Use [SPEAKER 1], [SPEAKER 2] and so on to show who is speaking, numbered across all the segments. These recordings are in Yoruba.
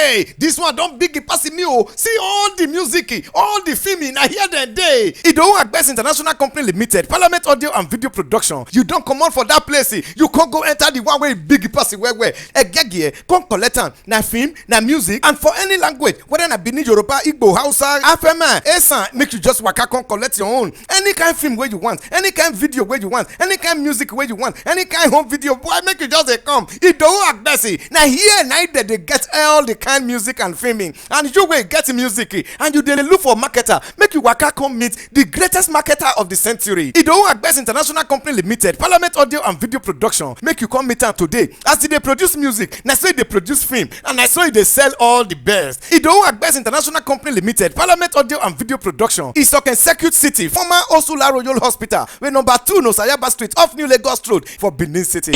[SPEAKER 1] Hey, this one don't big pass me oh. See all the music, all the filming. I hear the day. Idowu Agbes International Company Limited, Parliament Audio and Video Production. You don't come on for that place. You can't go enter the one way big pass where egegi come collect am. Na film, na music, and for any language, whether na Benin, Yoruba, Igbo, Hausa, Afema, Esan, make you just waka come collect your own. Any kind film where you want, any kind video where you want, any kind music where you want, any kind home video, boy, make you just come. Idowu Agbes. Now here, now that they get all the kind music and filming, and you will get music, and you dey look for marketer, make you waka come meet the greatest marketer of the century. Idowu Agbes International Company Limited, Parliament Audio and Video Production. Make you come meet am today. As they produce music, na so they produce film, and I saw they sell all the best. Idowu Agbes International Company Limited, Parliament Audio and Video Production. Isoken Circuit City, former Osula Royal Hospital, where number 2 no Sayaba Street off New Lagos Road for Benin City.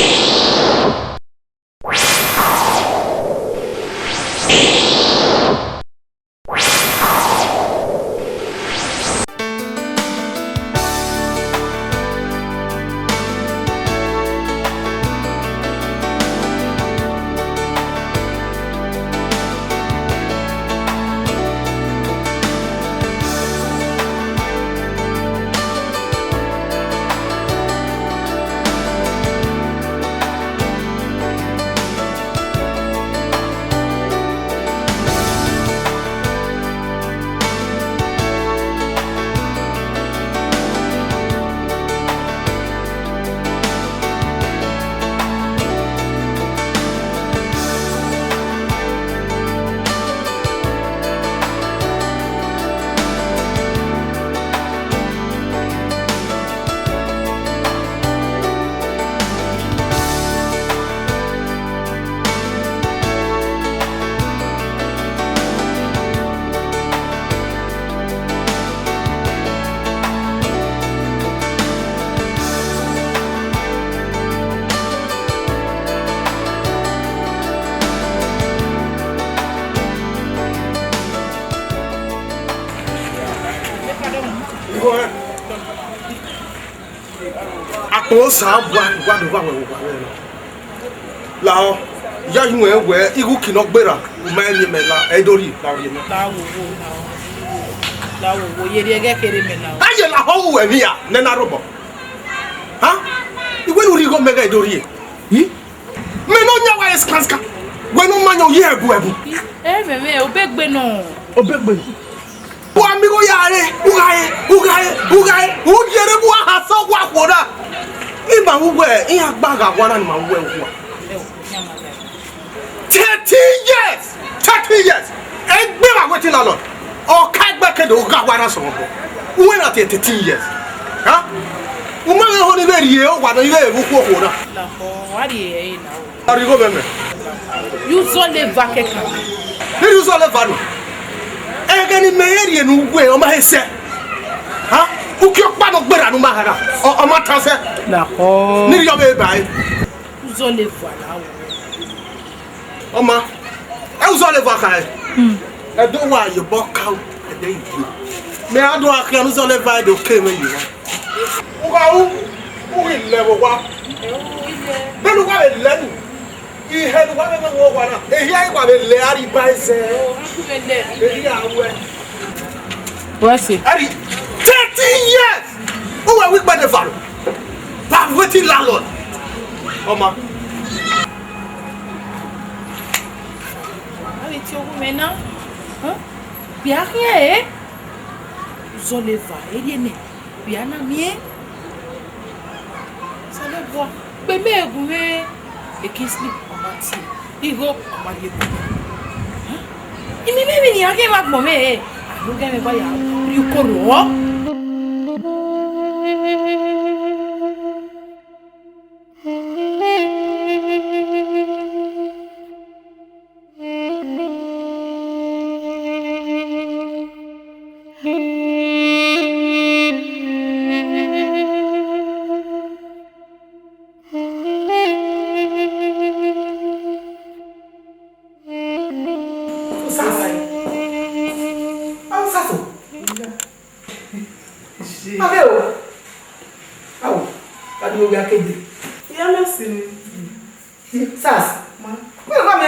[SPEAKER 2] O sa gwa do we la ya yin we igu kino gbera ma ni me la edori la ri me
[SPEAKER 3] la wo ye de ge kere me la
[SPEAKER 2] aye la ho we mi ya ne na robo ha iwe nu ri go mega edori yi me no nya wa eskanska we no manyo ye ebu
[SPEAKER 3] me obegbe no
[SPEAKER 2] bo amigo ya re ugaye u jere bu ha so gwa kwora Iba uwe iya gbaga wana ni ma uwe uwa 30 years egbe ma wetin la lo o ka gbe kedo o ga wana so bo uwe na 13 years ha o ma ho ni be rie o wa no ile ebu ku o na
[SPEAKER 3] la ho wa ri e na
[SPEAKER 2] o ari go be me
[SPEAKER 3] you so le vake kan
[SPEAKER 2] ni you so le vano e ga ni me rie nu uwe o ma hese ha uki okpa no gbera nu mahara o ma tan se
[SPEAKER 3] la ho
[SPEAKER 2] ni yo be bai
[SPEAKER 3] uzo le voilà
[SPEAKER 2] o ma e uzo le va kai e do wa ye bo ka e dey you me ado akran uzo le va do ke me you u ile wo wa be lu wa le nu ihe lu wa be wo wa na e hi ai kwa be le ari bai se e hi awe
[SPEAKER 3] what's it
[SPEAKER 2] ari 30 years who were we by the value but waiting landlord Oma
[SPEAKER 3] allez tu où maintenant hein bien rien zo le va et ne bien na mie ça le voit bébé goumé et qui slip en mati igo en marié hein il me bébé ni rien ma momé nous gagne pas ya du coro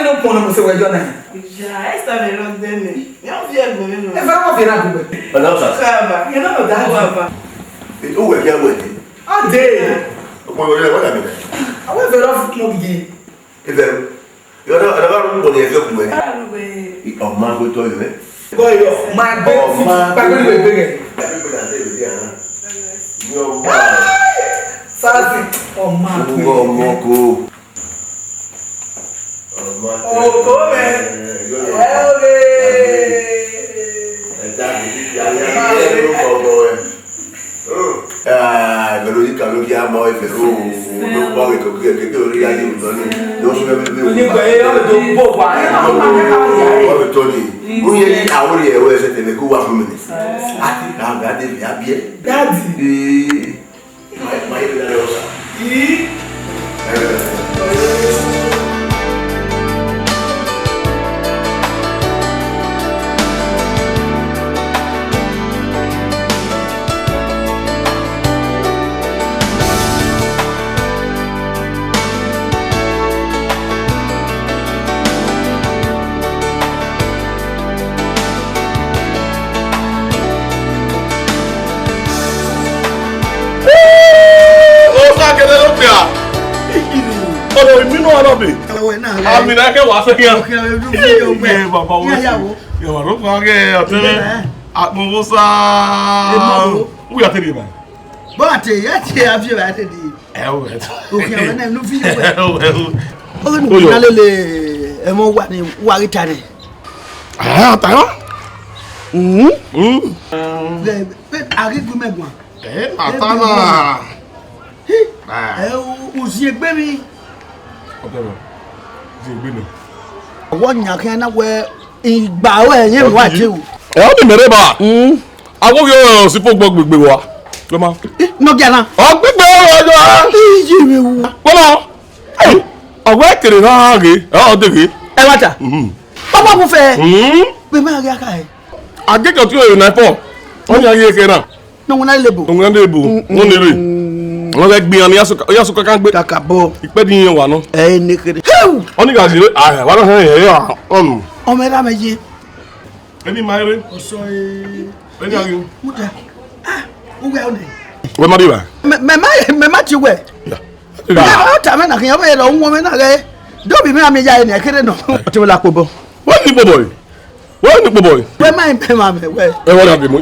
[SPEAKER 2] no point no say we do na.
[SPEAKER 3] Ja, esta me lo dene. Eu vi a mim.
[SPEAKER 2] E vai uma virar do.
[SPEAKER 4] Olha só.
[SPEAKER 3] Cava. Eu não dá baba.
[SPEAKER 4] O é o é.
[SPEAKER 2] Ah, de.
[SPEAKER 4] O meu olha olha.
[SPEAKER 2] Ah, we very off no gi.
[SPEAKER 4] É vero. Eu não vou nem ver como é.
[SPEAKER 3] Claro, we.
[SPEAKER 4] E o mago to é, né?
[SPEAKER 2] Boy, my bed. Ba go we big. Sabe? Oh, man.
[SPEAKER 4] O moco.
[SPEAKER 2] Oh, come.
[SPEAKER 4] Melodi kalau dia mau efero, não mau itu que eu ia de Tony, não sou meu.
[SPEAKER 2] Ni gba e o do bo wa.
[SPEAKER 4] O Tony, o ye awon ye o ese tele ku wa fún mi. Ati ka ga de bi abie.
[SPEAKER 2] Daddy.
[SPEAKER 4] Mai de la rosa.
[SPEAKER 5] Ọ̀dọ̀ ìmínú ọlọ́bì. Àmì náà kẹwàá sẹ́yìn. Ẹ bàbá wo yẹ̀wà ló fún akẹ́ ọ̀tẹ́rẹ́ àpòmọ́sá. Wúyà tẹ̀lé ibà.
[SPEAKER 6] Bọ́ọ̀tì yẹ́ ti àfihàn bá tẹ̀lé.
[SPEAKER 5] Ẹ wò ẹ̀ tó.
[SPEAKER 6] Òkè àwọn náà ló fi yẹ wẹ̀.
[SPEAKER 5] Ẹ wò ẹ̀ wò.
[SPEAKER 6] Ó ní kí n lè ẹ̀mọ́ wà ní wàrí ta ni.
[SPEAKER 5] Àtàrà.
[SPEAKER 6] Àrígun mẹ́gbọ̀n.
[SPEAKER 5] Àtàrà.
[SPEAKER 6] Òsì ẹgbẹ́ mi.
[SPEAKER 5] Ọ̀tẹ̀rẹ̀ ti ìgbé ni.
[SPEAKER 6] Ọwọ́ nyàkẹ́ náà wẹ ìgbà wẹ̀ yẹn wà tí o.
[SPEAKER 5] Ẹ ọ́ ní mẹ́rẹ́ bá. Àwọn yóò sì fún gbọ́ gbègbè wa. Lọ́mọ.
[SPEAKER 6] Nọ́gẹ̀ náà.
[SPEAKER 5] Ọ̀gbẹ́gbẹ́ ọjọ́.
[SPEAKER 6] Ìyí mi wù.
[SPEAKER 5] Kọ́lá. Ọ̀gbẹ́ kèrè náà rè é ọ̀dẹ̀rẹ̀.
[SPEAKER 6] Ẹ wá ta. Bàbá mo fẹ́. Pé máa rí aka ẹ̀.
[SPEAKER 5] Akẹ́kọ̀ọ́ tí yóò náà pọ̀. Wọ́n ní ayé kẹ́ náà.
[SPEAKER 6] Nọ́wọ́n náà lè bò.
[SPEAKER 5] Òun náà lè bò. Wọ́n ní rè. Wọ́n fẹ́ gbìyàn ní yásùkọ́ kan gbé.
[SPEAKER 6] Kàkà bọ̀.
[SPEAKER 5] Ìpẹ́ di yẹn wà náà.
[SPEAKER 6] Ẹ ní kiri.
[SPEAKER 5] Wọ́n ní kà sí wà náà sẹ́yìn ẹ̀yọ́ ọ̀nù.
[SPEAKER 6] Ọmọ ẹ̀rọ àmì yé.
[SPEAKER 5] Ẹni máa rí.
[SPEAKER 6] Ọ̀sọ̀ ẹ̀.
[SPEAKER 5] Ẹni àgbẹ̀.
[SPEAKER 6] Mo tẹ. Ó wẹ̀ ọ́ nẹ̀.
[SPEAKER 5] Wọ́n má dé bá.
[SPEAKER 6] Mẹ̀má ti wẹ̀. Ọ̀ tà mẹ́ nàkìyàn bẹ́ẹ̀ lọ ń wọ́n mẹ́ náà rẹ̀. Dóbi mi àmì ya ẹ̀ nẹ̀ kéré nà. Ọtí wọ́n la kó bọ̀.
[SPEAKER 5] Wọ́n ní pọ̀bọ̀ yìí. Wọ́n ní pọ̀bọ̀ yìí.
[SPEAKER 6] Wẹ́ máa ń bẹ̀ máa bẹ̀ wẹ́.
[SPEAKER 5] Ẹ wọ́n dàbí mọ́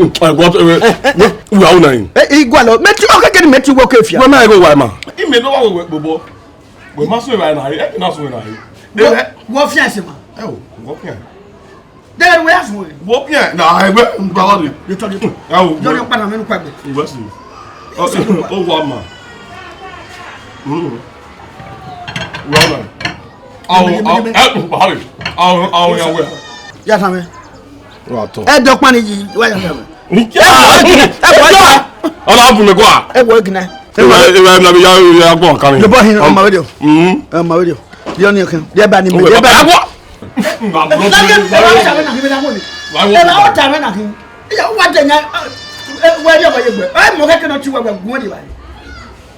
[SPEAKER 5] wíwá ọ̀nà yìí.
[SPEAKER 6] Igwa lọ mẹti ọkẹkẹ ni mẹti wọ kẹfìà.
[SPEAKER 5] Wọ́n máa ń wá ẹ̀ mà. Ìmẹ̀ ló wà wẹ̀ pọ̀bọ̀. Wẹ̀ má sún ìwà ẹ̀ náà yìí. Ẹ̀ náà sún ìwà yìí.
[SPEAKER 6] Wọ́n fi àṣẹ ma.
[SPEAKER 5] Ẹ wò wọ́n pìyàn.
[SPEAKER 6] Dẹ́rẹ́ wẹ́ àfún rẹ̀.
[SPEAKER 5] Wọ́n pìyàn náà ẹgbẹ́ gbàgbọ́ de.
[SPEAKER 6] Yóò di
[SPEAKER 5] Ẹ wò
[SPEAKER 6] yóò di padà mẹ́nu pàgbẹ́.
[SPEAKER 5] ìwé sí. Ó wà mà. Wọ́n náà. Àwọn ìyàwó ẹ̀.
[SPEAKER 6] Yàtọ̀ mi.
[SPEAKER 5] Wà tọ̀.
[SPEAKER 6] Ẹ dọ́pọ̀ ni yìí wáyà mi.
[SPEAKER 5] Ọlá abùnmí kọ́ à.
[SPEAKER 6] Ẹ wọ egina.
[SPEAKER 5] Ìwé ẹ̀mí ya gbọ́n kan ni.
[SPEAKER 6] Lè bọ́ hin ọmọ rédíò. Ọmọ rédíò. Yọ ní ọkàn. Yẹ bá ní mi. Yẹ bá ní mi. Ẹ bá wọ́n tà mí nàkín. Ìyá wọ́n jẹ nya wọ́n yẹ wọ́n yẹ gbẹ. Ẹ mọ̀ kẹ́kẹ́ náà tí wọ́n gbẹ gún wọ́n di báyìí.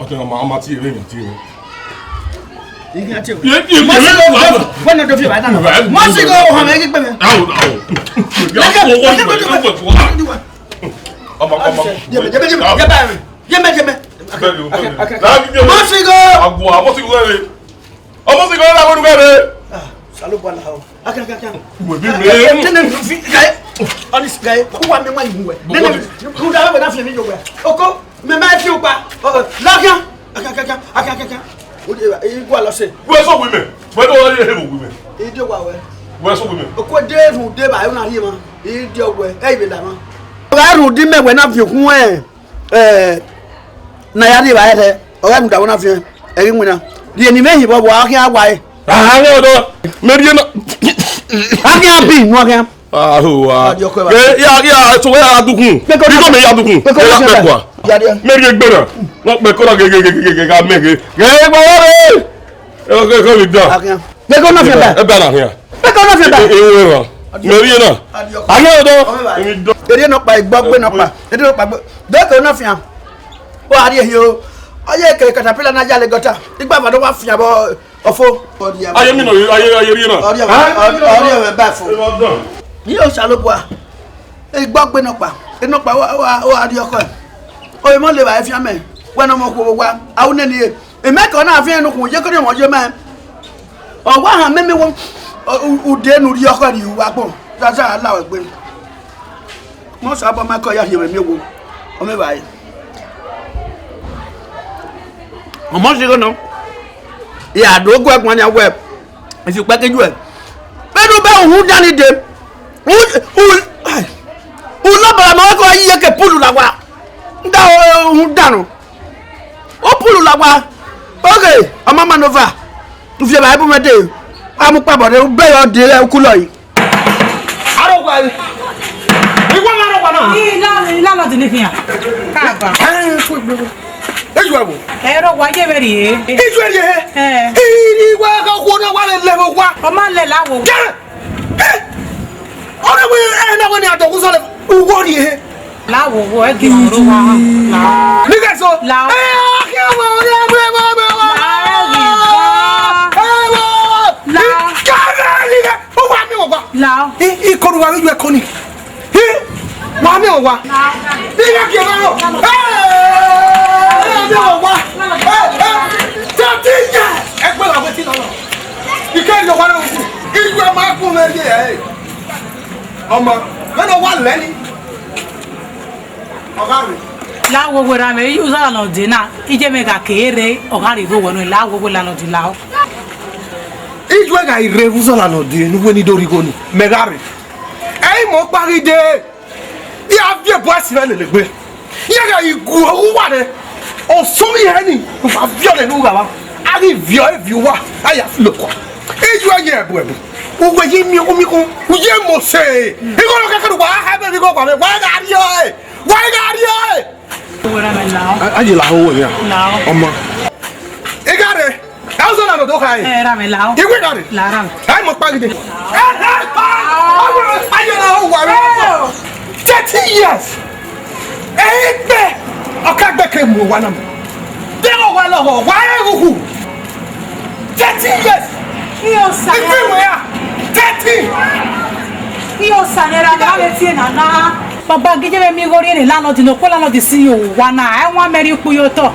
[SPEAKER 5] Ọ̀tẹ̀ ọmọ tí ìrè yàn tí ìrè.
[SPEAKER 6] Ìgbà tí o.
[SPEAKER 5] Yé
[SPEAKER 6] Wọ́n náà dọ́fì báyìí náà. Wọ́n sì kọ́ ọ̀hún ẹ̀kí gbẹ̀mẹ̀. Ọ̀rẹ́ dín mẹ́wẹ̀ẹ́ náà fi kún ẹ̀ nàyà dé báyẹ̀ tẹ ọ̀rẹ́ mi dàwọn náà fi ẹ̀rí mu náà di ẹni méjì bọ̀ bọ̀ akínyà wáyé.
[SPEAKER 5] Àárẹ̀ ọ̀dọ́ mẹ́rin náà.
[SPEAKER 6] Akínyà bí inú akínyà.
[SPEAKER 5] Ahuwa. Ya so ya adukun. Biko me ya adukun. Ya pe kwa. Meri egbera. Wọ́n pe ko na gege ga mege. Ge gbo re. E ko mi da.
[SPEAKER 6] Biko na fe ba.
[SPEAKER 5] E ba na here.
[SPEAKER 6] Biko na fe ba.
[SPEAKER 5] E wo. Meri na. Aye odo. Emi do.
[SPEAKER 6] Ere no pa igbo gbe no pa. Ere no pa gbe. Biko na fe am. O ari ehi o. Oye ke katapila na jale gota. Igba ba do wa fi abo ọfọ.
[SPEAKER 5] ayé mi náà ayé rí náà.
[SPEAKER 6] ọrí ẹ̀wẹ̀ bá fún. yìí ó ṣàlùkù à gbọ́ pé inú pa wà á di ọkọ ẹ̀ oyè mọ́ lè wà ẹ́ fi àmẹ́ wẹ́n ọmọ kò wá àwọn ẹni yẹ èmẹ́kọ̀ọ́ náà fi ẹnu kùn jẹ́ kó ní ìwọ̀n jẹ́ mẹ́ ọ̀wọ́ àhàn mímí wọn òde ẹnu rí ọkọ rí ìwà pọ̀ dáadáa aláwọ̀ ẹgbẹ́ wọ́n sọ abọ́ mẹ́kọ̀ọ́ yà yẹ̀mẹ̀ mi wo ọmọ ìwà yìí ọmọ sí lọ́nà ìyá àdógún ẹ̀gbọ́n ni àwọ̀ ẹ̀ ìfipẹ́kẹ́jú ẹ̀ pẹ̀lú bẹ́ẹ̀ òun dání de òun lọ́bàrà máa kọ́ yíyẹ kẹ́ púlù làwà ń dá òun dànù ó púlù làwà ok ọmọ manova tó fi ẹ̀ báyìí bó mẹ́ dé amúpàbọ̀dé bẹ́ẹ̀ yọ dé ẹ̀ kú lọ yìí.
[SPEAKER 2] arọ́gbà yìí ìwọ ń arọ́gbà náà.
[SPEAKER 3] ìlànà tí ní fi hàn káàbà.
[SPEAKER 2] eju ẹ̀wò.
[SPEAKER 3] ẹ̀rọ wa jẹ́ bẹ́ẹ̀ rèé.
[SPEAKER 2] eju ẹ̀ yẹ. ìwọ ẹ̀ka kó náà wà lẹ̀ lẹ́wọ̀ wá.
[SPEAKER 3] ọmọ ńlẹ̀ láwọ̀.
[SPEAKER 2] ọ̀rẹ́ wo ẹ̀ náà wọ́n ní àtọ̀kùn sọ̀rọ̀ wọ́n rí ẹ̀.
[SPEAKER 3] láwọ̀ wọ ẹ̀ kì í rú wa.
[SPEAKER 2] nígbà sọ.
[SPEAKER 3] láwọ̀.
[SPEAKER 2] kí ọmọ ọ̀rẹ́ ẹ̀ bẹ́ẹ̀ bẹ́ẹ̀ bẹ́ẹ̀ wá.
[SPEAKER 3] Lao.
[SPEAKER 2] Ikọ̀rù wa wíwẹ̀ kọ́ni. Wà á mi ò wá. Nígbà kí ẹ bá rọ̀. Mi ò wá. 13 years. Ẹgbẹ́ làwọn ti lọ́nà. Ìkẹ́ ìjọ wa náà wù. Ìlú ẹ̀ máa kún lẹ́yìn ẹ̀. Ọmọ mẹ́nà wà lẹ́ni. Ọ̀gá rẹ̀.
[SPEAKER 3] Láwo wo ra mi yóò sọ̀rọ̀ náà dín náà. Ìjẹ́ mi kà kéèrè ọ̀gá rẹ̀ ìwé wọnú láwo wo lànà dín láwo.
[SPEAKER 2] Ìjọ ẹ̀ka ìrẹ́ fúnṣọ́ lànà dín ní wẹ́ni dórí kọ́ni. Mẹ́gà rẹ̀. Ẹ̀yin mọ̀ parí dé. Ìyá fi ẹ̀bọ́ ẹ̀sìn rẹ̀ lè gbé. Ìyá ka ìgù owó wà dẹ̀. Ọ̀sọ́mi yẹn ni. Nfa fi ọ̀dẹ̀ ní wàá. A ní viọ́ ẹ̀ fi wá. A yà fi lè kọ́. Ìjọ ẹ̀yẹ ẹ̀bù ẹ̀bù. Uwe yi mi omi kun. Uye mo se. Ìkọlọ kẹkẹrù wà á hẹ́ bẹ́ẹ̀ bí kò pàmì. Wà á gà rí ọ ẹ̀. Wà á gà rí ọ ẹ̀.
[SPEAKER 3] Wo ra mi lao.
[SPEAKER 2] Ayé làwọn wò yẹn.
[SPEAKER 3] Lao.
[SPEAKER 2] Ọmọ. Ìgá rẹ̀. Ẹ sọ lànà tó ka yẹ.
[SPEAKER 3] Ra mi lao.
[SPEAKER 2] Ìwé ìgá rẹ̀.
[SPEAKER 3] Lára mi.
[SPEAKER 2] Ẹ mọ̀ pàgì dé. Ayé làwọn wà rẹ̀. 30 years. Ẹ gbẹ. Ọkà gbẹkẹ mu wa nà mọ. Dẹ́rọ̀ wà lọ́wọ́ wà á rúkú. 30 years.
[SPEAKER 3] Iyo sa.
[SPEAKER 2] Ìgbé ìwé yà. 30.
[SPEAKER 3] Iyo sa ne ra mi ave tie nana. Baba gije be mi gori ni lano dino ko lano di si yo wa na e won meri ku yo to.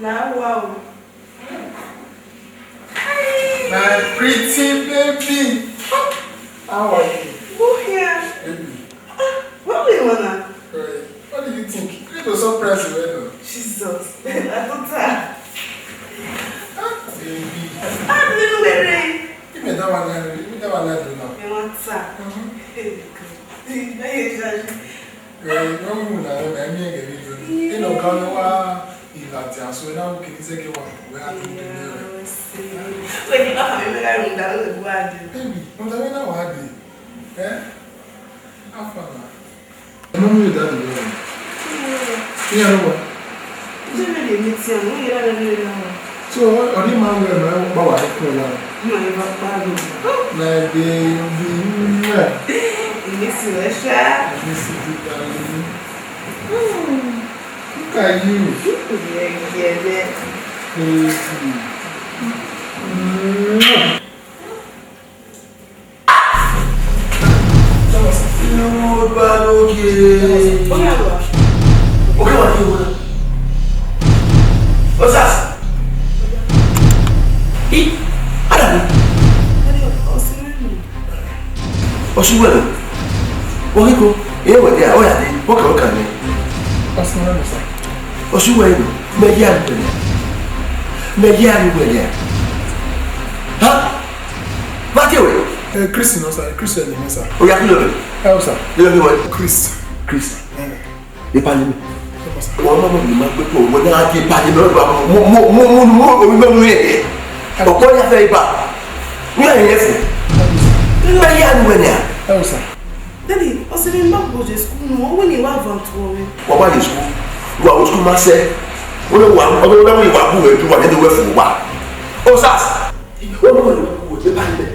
[SPEAKER 3] Now, wow.
[SPEAKER 7] My pretty baby. How are you?
[SPEAKER 3] Who here?
[SPEAKER 7] Baby.
[SPEAKER 3] What do you wanna?
[SPEAKER 7] What do you think? You go surprise you,
[SPEAKER 3] Jesus. I don't know.
[SPEAKER 7] Baby.
[SPEAKER 3] I didn't wear
[SPEAKER 7] Give me that one. Give me that one.
[SPEAKER 3] it. You want that?
[SPEAKER 7] You know, come over. So now we can take you one. We have to do it.
[SPEAKER 3] When you have a baby,
[SPEAKER 7] Baby, what are you now? Eh? How far? I'm not with that. Yeah, no. So, are you man with my power? My baby. Look at you.
[SPEAKER 4] What's that? What's your weather? What you go? Yeah, what there? Oh, yeah, what can you? What's your weather? Median. Huh? What you?
[SPEAKER 7] Christian, sir. Christian, sir.
[SPEAKER 4] Oh, yeah, you know.
[SPEAKER 7] How, sir?
[SPEAKER 4] You know what?
[SPEAKER 7] Chris.
[SPEAKER 4] You pay me. One moment, you might go. When I keep paying, more. But what you say, but we are here. Median, when you?
[SPEAKER 7] How, sir?
[SPEAKER 3] Daddy, what's the name of the school? No, when you have one to me.
[SPEAKER 4] What about the school? What was school, master? What do you want? What do you want to do? What do you want to do? Oh, sir. What do you want to do?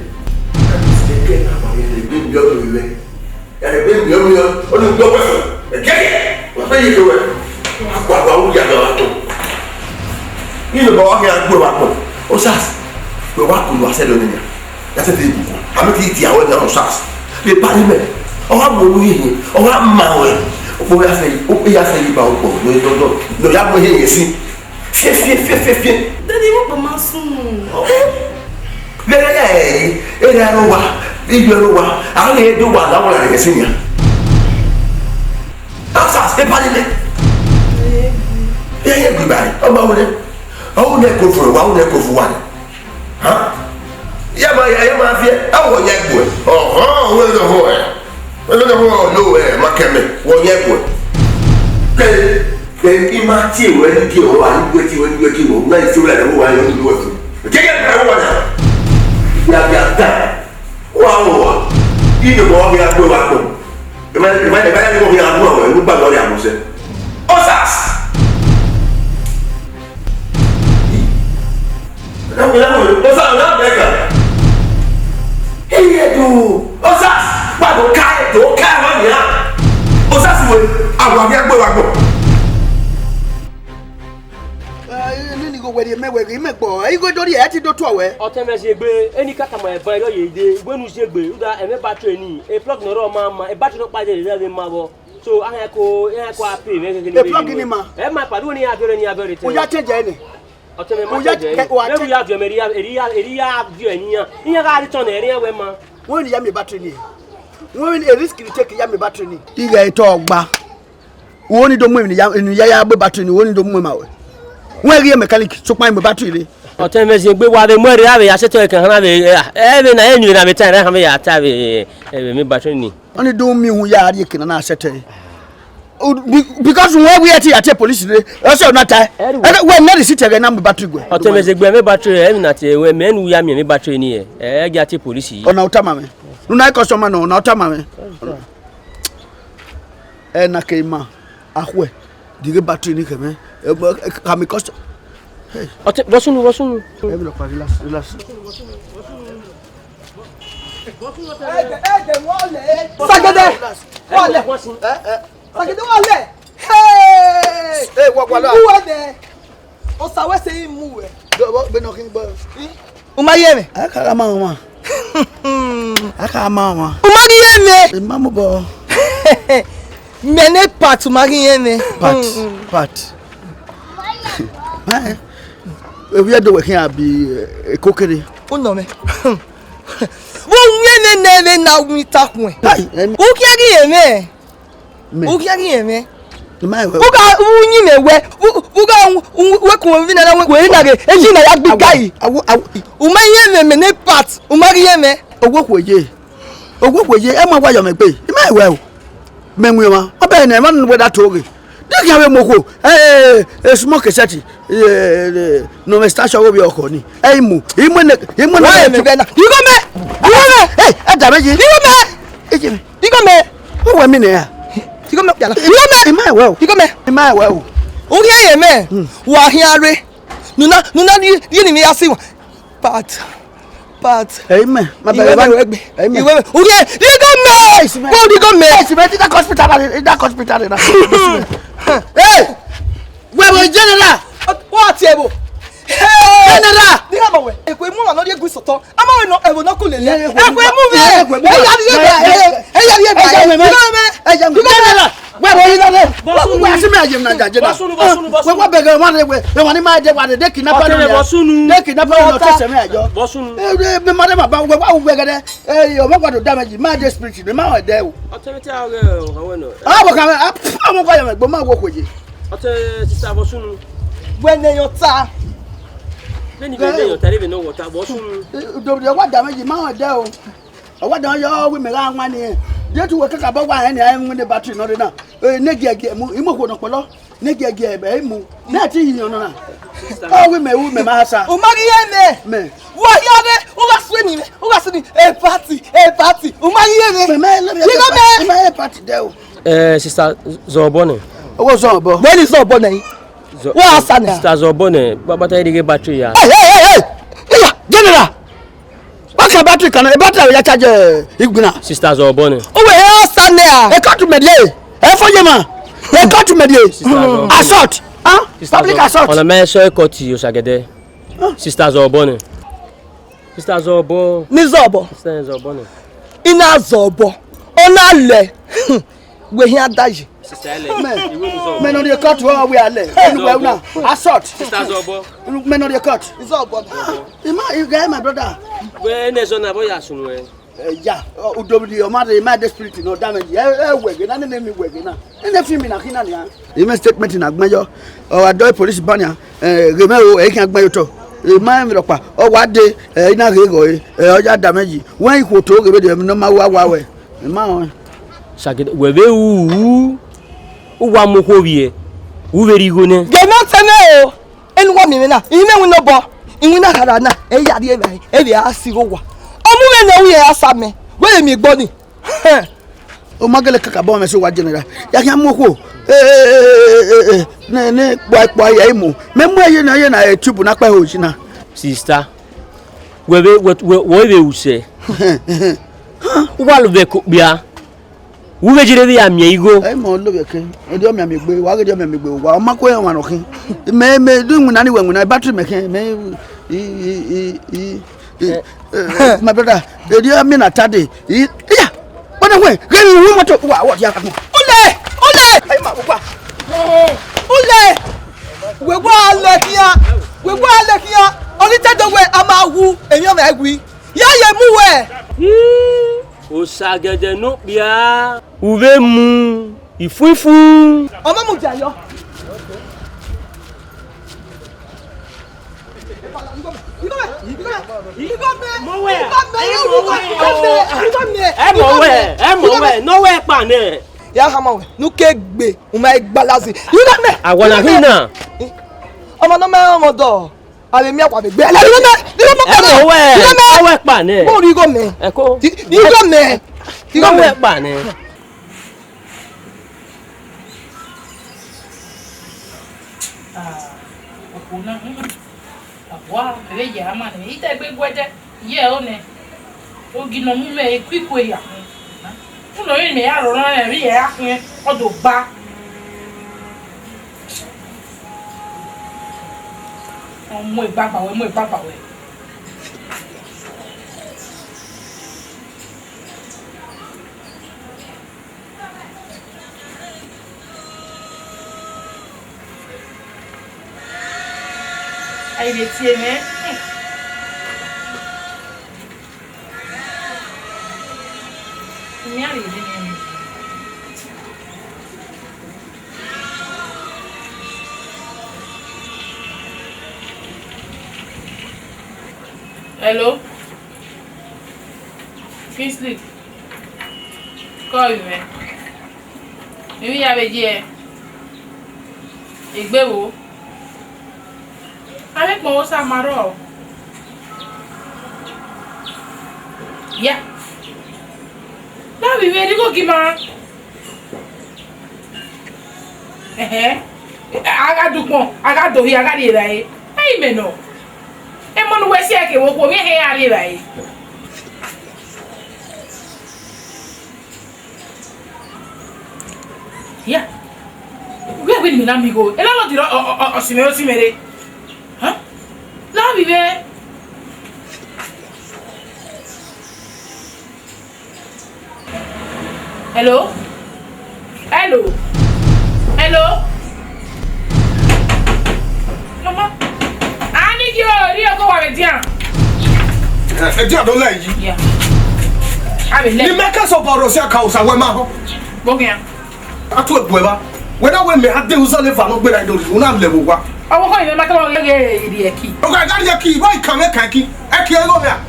[SPEAKER 4] Ìgbẹ̀rù wa, àwọn èdè wà láwọn àrẹ̀ sí ni. Ọ́sàs ní pálílẹ̀. Yẹ́yẹ́ gbìgbà rẹ̀, ọmọ wọlé. Ọwọ́ ní ẹ̀kọ́ fún wa, ọwọ́ ní ẹ̀kọ́ fún wa ni. Yẹ́ máa fi ẹ́, ẹ̀wọ̀ yẹ gbò ẹ̀. Ọ̀hán, wọ́n lè hó ẹ̀. Wọ́n lè hó ọ̀ lówó ẹ̀ mákẹ́mẹ̀, wọ́n yẹ gbò ẹ̀. Kẹ́ ìmá tí ìwé ní kí ìwọ́ wà ní gbé tí ìwé ní gbé kí ìwọ́ náà ìṣòro ẹ̀ lọ́wọ́ wa yọ̀ ní ìwé fún. Kẹ́kẹ́ ìwé wà náà. Yàgbé àtà. Wow, ini bawa dia aku waktu. Gimana ni kau punya aku awak? Lupa kau dia musuh. Osas. Kamu osas nak mereka? Iya tu, osas. Baru kaya mana ya? Osas pun awak dia aku waktu.
[SPEAKER 6] Where me go? You go do the ati do to we.
[SPEAKER 8] Otemese gbe eni kata mo eba iro yede igbenu se gbe uda eme battery ni e plug no ro ma e battery no pa je le ma bo so ahan ko ape me kekele
[SPEAKER 6] e plug ni ma
[SPEAKER 8] e ma padu ni abere te
[SPEAKER 6] o ya change ni
[SPEAKER 8] oteme ma change e we ya vio me ria vio eniyan iyan ga ri ton e ria we ma
[SPEAKER 6] won ni ya me battery ni won ni e risk ni take ya me battery ni iga ito ogba won ni do mu ni ya gbe battery ni won ni do mu ma we wọ́n rí mechanic so pa mi battery le
[SPEAKER 8] Otemese gbe wa be mo ri ave ya seto e kan na be be na enyu na be tan na ha be ya ta be me battery ni
[SPEAKER 6] oni do mi hu ya ri kan na seto because when we at police dey also not tie when na receipt again na me battery go
[SPEAKER 8] Otemese gbe me battery e na te we me nu ya me battery ni e ga te police yi
[SPEAKER 6] ona utama me nu na customer no na utama me e na keima ahwe dige battery ni keme kami cost hey
[SPEAKER 8] wasunu
[SPEAKER 6] ebe lo pa relax Sagede wale hey wala uwade o sawe se imu we be no kin bo umayeme aka ma umayeme mamu bo mene part umayeme part we do working abi kokere.
[SPEAKER 9] Uno me. Wo nyene na umita kun. Wo kiagi yeme. Wo kiagi yeme. Uga unyi mewe. Uga we kun vi na we na ge. Eji na ya big guy. Umaye me ne part. Umari yeme.
[SPEAKER 6] Ogwokoye e ma wa yo me pe. Ima ewe o. Menwe ma. Oba na man we that oge. Dey can we moko. Smoke seti. No me station wo bi oko ni. Imu na. You go me. Hey, adameji. You go me. Who we me na? You go me. Ima ewe o. You go me. Ima ewe o.
[SPEAKER 9] Ori aye me. Wa hiare. Nuna ni mi asi won. But
[SPEAKER 6] amen. My baby. Amen.
[SPEAKER 9] You go me. What you go me?
[SPEAKER 6] That hospital. Hey! Where was General?
[SPEAKER 9] What table? Hey! General! Diga ba we. Ekwe mu na no dey guso to. Ama we no e no kulele. Ekwe mu be. General! Where were you there? Where see me agem na General. We wa beg one we wani ma je wa de kidnap no. De kidnap no to se me ajo. Bosunu. Me ma de baba we wa we gede. O ma kwado damage ma de spirit me ma de o.
[SPEAKER 8] Authority how no.
[SPEAKER 6] Ah wo ka am ko ya me gbo ma wo koje.
[SPEAKER 8] Sister Bosunu.
[SPEAKER 9] When you ta.
[SPEAKER 8] When you go there, you no water. Bosunu.
[SPEAKER 6] Do wa damage ma de o. O wa dan yo we me ra nwa ni. Je tu wo kaka ba wa hen ya nwe de battery no de na. Negi mu imoko no polo. Negi e be mu. Na ti yin no na. Oh we me ma hasa.
[SPEAKER 9] O mari ye me. Wa ya de o ga swini me. O ga swini e party. O mari ye me.
[SPEAKER 6] Me party de o.
[SPEAKER 8] Sister Zobone.
[SPEAKER 6] Owo Zobo.
[SPEAKER 9] When is Zobone? What asana?
[SPEAKER 8] Sister Zobone. Baba ta dige battery ya.
[SPEAKER 6] Hey. General. What's your battery can a battery ya charge iguna?
[SPEAKER 8] Sister Zobone.
[SPEAKER 9] O we asana.
[SPEAKER 6] E cut to medie. E for you man. E cut to medie. Assault. Public assault.
[SPEAKER 8] On a me so e cut you sagede. Sister Zobone. Sister Zobo.
[SPEAKER 9] Ni Zobo.
[SPEAKER 8] Sister Zobone.
[SPEAKER 9] Ina Zobo. Ona le. We here daji.
[SPEAKER 8] Sister Ele.
[SPEAKER 6] Men on the cut where we are le. Anywhere now. Assault.
[SPEAKER 8] Sister Zobo.
[SPEAKER 6] Men on the cut.
[SPEAKER 9] Zobo.
[SPEAKER 6] You guy my brother.
[SPEAKER 8] We ne so na boya sunu e.
[SPEAKER 6] Yeah, udobidi o ma de spirit no damage. We na name we na. Ene fi mi na kina ni. Ime statement na agbayo. O ado police bania reme o e kan agbayo to. E ma mi ropa. O wa de ina rego o ja damage. When you to rebe de no ma wa we. E ma o.
[SPEAKER 8] Sagede we be u wa mo ko wie. U veri go ne.
[SPEAKER 9] Ge no tene o. Enu wa mi na. Ime wi no bo. Inwi na kara na. E ya de e bi asigo wa. Omu me na uye asame. We mi gbo ni.
[SPEAKER 6] O magele kaka bo me so wa General. Ya kan mo ko. Ne po ya imu. Me mo ye na tube na pa ho shi na.
[SPEAKER 8] Sister. We be use. Wa lo be ko bia. Wo be jire bi amia igo.
[SPEAKER 6] Ai mo lo be ke. E di o mi amegbe, wa ge di o mi amegbe wa. O ma ko yan wa no kin. Me du na ni we na battery me kin. Me my brother, the dear men are tardy. Yeah, what a way. Get me room to what you have.
[SPEAKER 9] Ole! We wa le kia. Only take the way ama wu enyo me agui. Ya ye mu we.
[SPEAKER 8] O sagede no bia. Uve mu. Ifuifu.
[SPEAKER 9] Oma mu jayo.
[SPEAKER 8] Nowhere pa ne.
[SPEAKER 9] Ya hama we. Nu ke gbe, o ma igbalazi. You know me.
[SPEAKER 8] Awona hina.
[SPEAKER 9] Omo no me omo do. Ale mi akwa be gbe.
[SPEAKER 8] Nowhere pa ne.
[SPEAKER 9] Mo ri go me.
[SPEAKER 8] Eko.
[SPEAKER 9] You go me.
[SPEAKER 8] Nowhere pa ne.
[SPEAKER 3] Okuna. Wa be ya ma ne. Ita gbe gweje. Ye o ne. Ogi no mu me kwikwe ya. Uno ri me ya ro ran ri ya kun odo gba. Mo igbagba we. Ai be tie me. Nyari de ni. Hello. Kingsley. Call me. Maybe you have a year. Igbewo. I make my own maro. Yeah. Now we ready go give man. I got do here, I got it right. Hey me no. E mo no we se ke wo ko me he ari bai. Yeah. We will me na mi go. E la lo di o simere. Huh? La bi be. Hello? Hello? Hello? Mama. Ani ki o ri o ko wa be dian.
[SPEAKER 2] E dian do lai yi.
[SPEAKER 3] Yeah. Abi le.
[SPEAKER 2] Ni meka so boro se ka usa we ma ho.
[SPEAKER 3] Bogia.
[SPEAKER 2] Atu ebu eba. We na we me ade usa le fa no gbe la do ri una le wo wa.
[SPEAKER 3] Owo ko yin meka lo ye ri eki.
[SPEAKER 2] O ga ga ye ki boy kan me kan ki. E ki e go me a.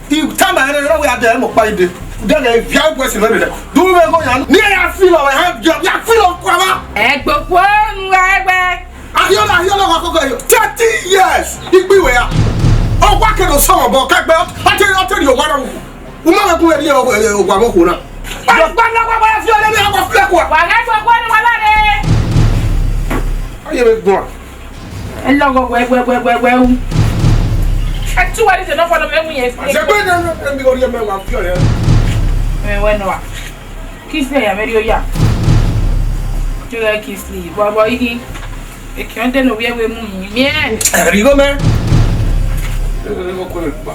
[SPEAKER 2] Ti tamba ere we ade mo pa ide. Then I feel question let me there. Do we go yan? Ni ya feel our help job. Ya feel of kwama.
[SPEAKER 3] E gbogbo ngbe.
[SPEAKER 2] Ahiola wa koko yo. 30 years. Igbi we ya. O wa ke do so bo ka gbe. Ate yo wa na. O ma ku e o gwa mo ko na. Gba na gba fi ole mi akọ fle ko.
[SPEAKER 3] Wa ga gbogbo ni wala de.
[SPEAKER 2] Aye me gbo.
[SPEAKER 3] E lo go gbe. Atu wa de no for no me mu ye.
[SPEAKER 2] Se gbe na mi go ri me wa fi ole.
[SPEAKER 3] Bueno, Kingsley ya medio ya. Yo la Kingsley, bobo iki. E que onde no vie we mu yin. Bien.
[SPEAKER 2] Rigo me. Rigo ko le ba.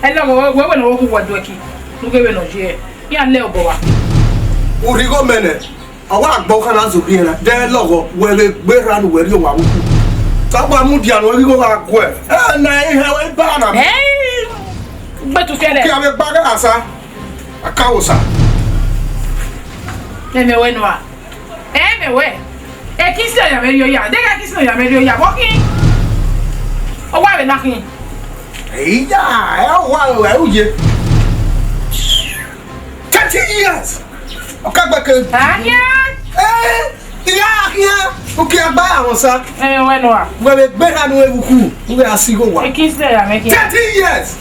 [SPEAKER 3] Hello, we no wo wo do ki. Nu ge we no je. Ya le obo wa.
[SPEAKER 2] O rigo me ne. Awa agbo kan na zo bi na. De logo we gbe ran we ri wa mu. Ta gba mu dia no rigo wa ko e. Na e he we ba na.
[SPEAKER 3] But to feel
[SPEAKER 2] Ki ave baga asa akawusa
[SPEAKER 3] me we no a me we e Kingsley ya merio ya de ga Kingsley ya merio ya boki o wa be na kin
[SPEAKER 2] ya e wa we uje 30 years o ka gba ke
[SPEAKER 3] anya
[SPEAKER 2] ya o ki agba awon sa
[SPEAKER 3] we no a
[SPEAKER 2] we be gbe anu ebuku we asigo wa
[SPEAKER 3] e Kingsley ya make
[SPEAKER 2] 30 years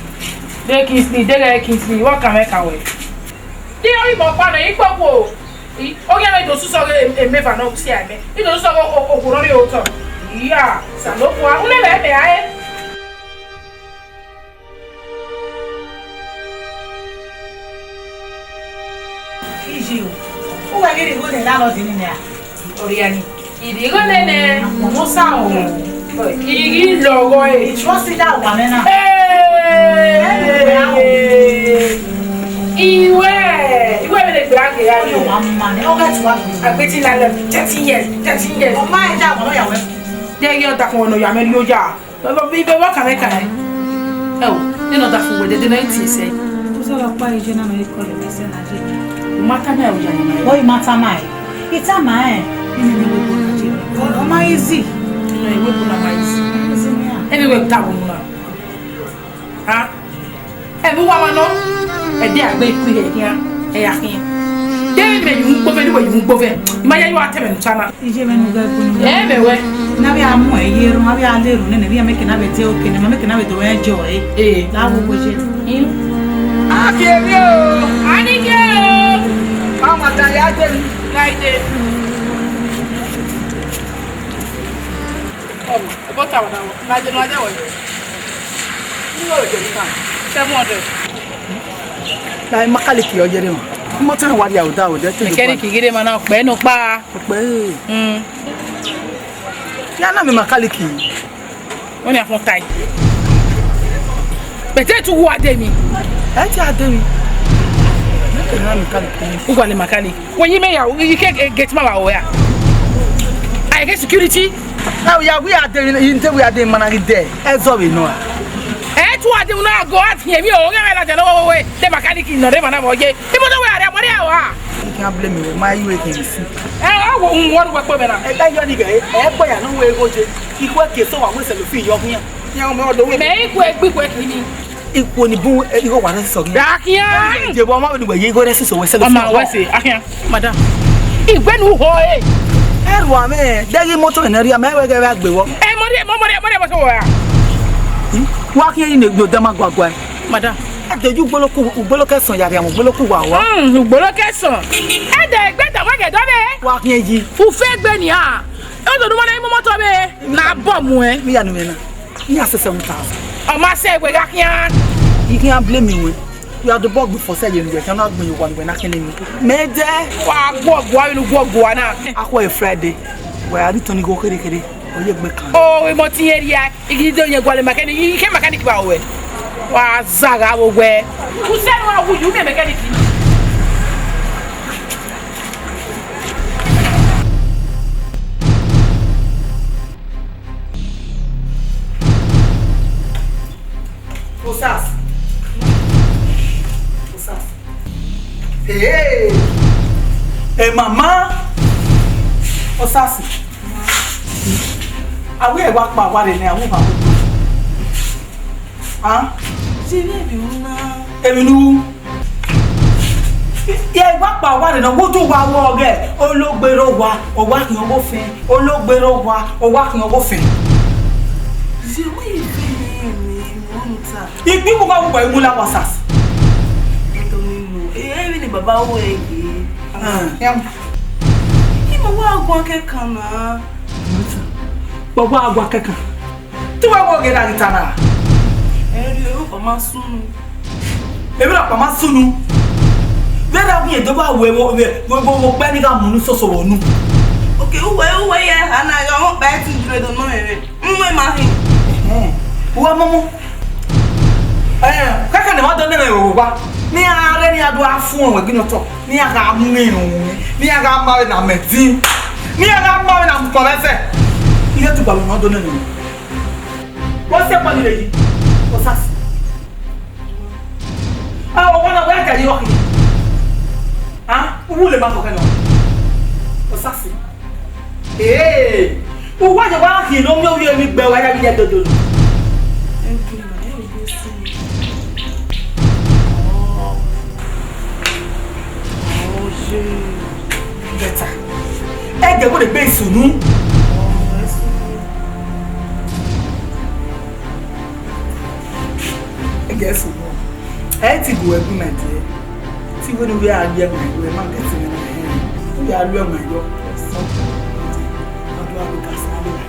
[SPEAKER 3] de Kingsley what can make away di ori mo pa na ipopo o ya me do su so e me fa no si ame i do so o ri o to ya sa lo po a une le me ae iji o wa gere go de la lo di ni a ori ani idi go ne mo sa o igi logo e trust that one na Iwe me le gbage ya ni o mama ni o ga ti wa agbeti la 30 years o ma e ja mo ya we de yo ta ko no ya me yo ja bi be wa ka me kan e o ni no da fu we de 90 say
[SPEAKER 10] o so la pa e je na me ko le me se na je
[SPEAKER 3] o mata na o ja ni
[SPEAKER 10] boy mata mai ita mai ni ni we ko na je o ma easy
[SPEAKER 3] no e we ko na mai easy we ta wo na ha e bu wa no e de agbe ku he kia e ya kin de me yu gbo fe ni we yu gbo fe ma ya yu ateme nchana
[SPEAKER 10] ije me nu ga ku ni
[SPEAKER 3] e me we
[SPEAKER 10] na bi amu e yero ma bi aleru ne bi me ke na be te o ke ne ma me ke na be do e jo e la wo ko je
[SPEAKER 3] a ke mi o ani ke o ma ta ya de like de o bo ta wa na je no aja wo ni wo je ni kan 700
[SPEAKER 6] na makaliki ojere mo mo tan wa ya oda ode te
[SPEAKER 3] mekaniki gire ma na pe no pa
[SPEAKER 6] pe ya na mi makaliki
[SPEAKER 3] wọ́n ní afọ́n táì bẹ̀tẹ̀ tún wú adé mi
[SPEAKER 6] ẹ ti adé mi mẹ́kẹ̀ẹ́ náà makaliki
[SPEAKER 3] wúkọ̀ ní makaliki wọ́n yí mẹ́yà yí kẹ́ gẹ̀tì máa wà wọ́ yà I get security.
[SPEAKER 6] Now we are there until we are there man there. Ezo we know.
[SPEAKER 3] To what do not go at him. You know, way. The mechanic in the river. You can't blame me. My way can see. I won't want to work with her. I like your nigga. Boy, I know where go to. He work so I whistle to feed your here. Young more the way. Make quick. It won't be you want to so. Dakia, you want to go. You go to so whistle. I can't, madam. He went who hoy. Everyone, there is motor in area. May we get back below. Hey, money. Walking in the Damagua, madam. After you Boloka son, Yam Boloku, Boloka. And they get the wagon, walking ye, who fed Benia. I don't want any motor, not bomb, me and yes, 7,000. I must say, we got you can't blame me. You are the bug before saying you cannot be one when I can name you. May there walk, I Friday. Where are you to go? Oh, we must hear ya. If you don't go to mechanic, you can mechanic power. Wow, Zaga will wear. Who said, how would you be mechanic? Osas. Hey, mama. Osas. I will walk my body now. Huh? See, you yeah, walk by one and I go to war again. Oh, look, better or walking over fin. Oh, look, better or walking over fin. See, we if people go by Mula was us. Even Baba way. Baba agwa keka. Tuwa wo ge da gitana. Pama sunu. Ebi la pama sunu. Vera bi e do ba we wo gbe ni ga munu soso wonu. Okay, uwe ya ana ga mo ba ti dure do no ere. Nwe ma hin. Uwa momo. Kaka ne wa do ne wo wa. Ni are ni ado afun we gino to. Ni aga mu ni ni aga ma na medin. Ni aga ma na ko lefe. Il est tout pas le donner nous. What's up, my lady? What's up? Ah, on va voir qu'elle y va. Hein? Où le banc qu'elle a? What's up? Eh! Où va je voir qui non mieux avec ben ouais il y a de. Oh, je. Beta. Eh, de quoi de baisse nous? Guess what? I think we are going to see when we are young, we are not getting in the hand. We are young, my God. How do I look at somebody?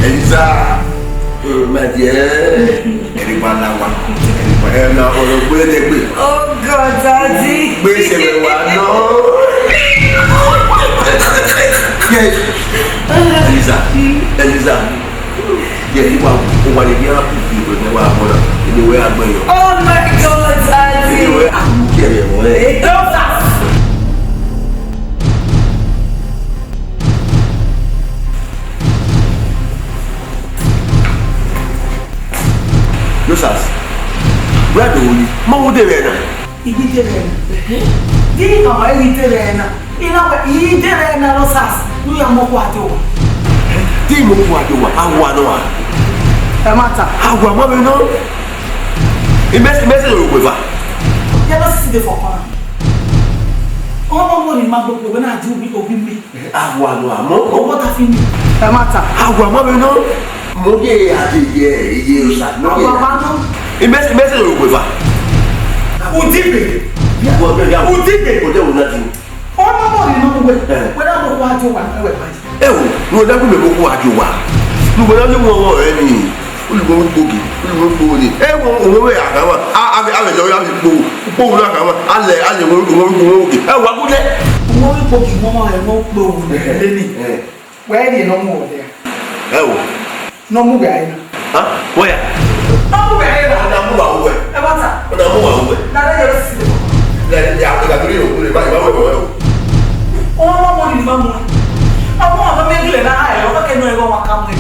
[SPEAKER 4] Elisa, my dear, anyone now want oh God, Daddy. Elisa. Yeah, you want to hear people anywhere I'm going. Oh my God, Daddy. Anywhere I'm going. Losas. Where do we? Mo de rena.
[SPEAKER 10] Ibi de rena. Di no ibi de rena. Ina wa ibi de rena Losas. Nu ya mo kwa do.
[SPEAKER 4] Di mo kwa do wa. Awa no wa.
[SPEAKER 10] E mata.
[SPEAKER 4] Awa mo be no. Imesi lo gbe fa.
[SPEAKER 10] Ya ba si de for kwa. Ọmọ mo ni ma gbogbo we na di obi mi.
[SPEAKER 4] Awa no amo.
[SPEAKER 10] Owo ta fi mi. E mata.
[SPEAKER 4] Awa mo be no. Mo ye adeye ye o sa no ye.
[SPEAKER 10] Awa ma no.
[SPEAKER 4] Imesi lo gbe fa.
[SPEAKER 10] Udibe.
[SPEAKER 4] Udibe. O de o na ti.
[SPEAKER 10] Ọmọ mo ni ma gbogbo we na mo kwa do wa na we pa.
[SPEAKER 4] Ewo, no da ku me ko kwa do wa. Nu bo na ni mo re ni. Olùgbò gbòógì ni ẹ̀wọ̀n òwúrọ̀ àkàwà àbẹ̀jọ́ yà fi gbòòrò àkàwà alẹ̀ wọn òkè ẹ̀wọ̀n agúnlẹ̀.
[SPEAKER 10] Wọ́n rí gbòógì wọn máa ẹ̀ wọ́n gbòòrò lẹ́ni wẹ́ẹ̀rì nọ́mú ọ̀dẹ́
[SPEAKER 4] ẹ̀wọ̀n
[SPEAKER 10] nọ́mú bẹ̀rẹ̀ náà.
[SPEAKER 4] wọ́yà.
[SPEAKER 10] nọ́mú bẹ̀rẹ̀ náà.
[SPEAKER 4] ọ̀nà mú wà wúwẹ̀.
[SPEAKER 10] ẹ bá ta.
[SPEAKER 4] ọ̀nà mú wà wúwẹ̀.
[SPEAKER 10] nàdá yẹ lọ sí i.
[SPEAKER 4] ìgbàgbé yòókù lè bá ìbáwọ̀ ìbáwọ̀ ẹ̀wọ̀.
[SPEAKER 10] wọ́n mọ̀ mọ́ ní ìbá mu àwọn ọ̀nà méjìlẹ̀ náà ayọ̀ ọ̀kẹ́ nù ẹ̀rọ wọn ká mú ẹ̀.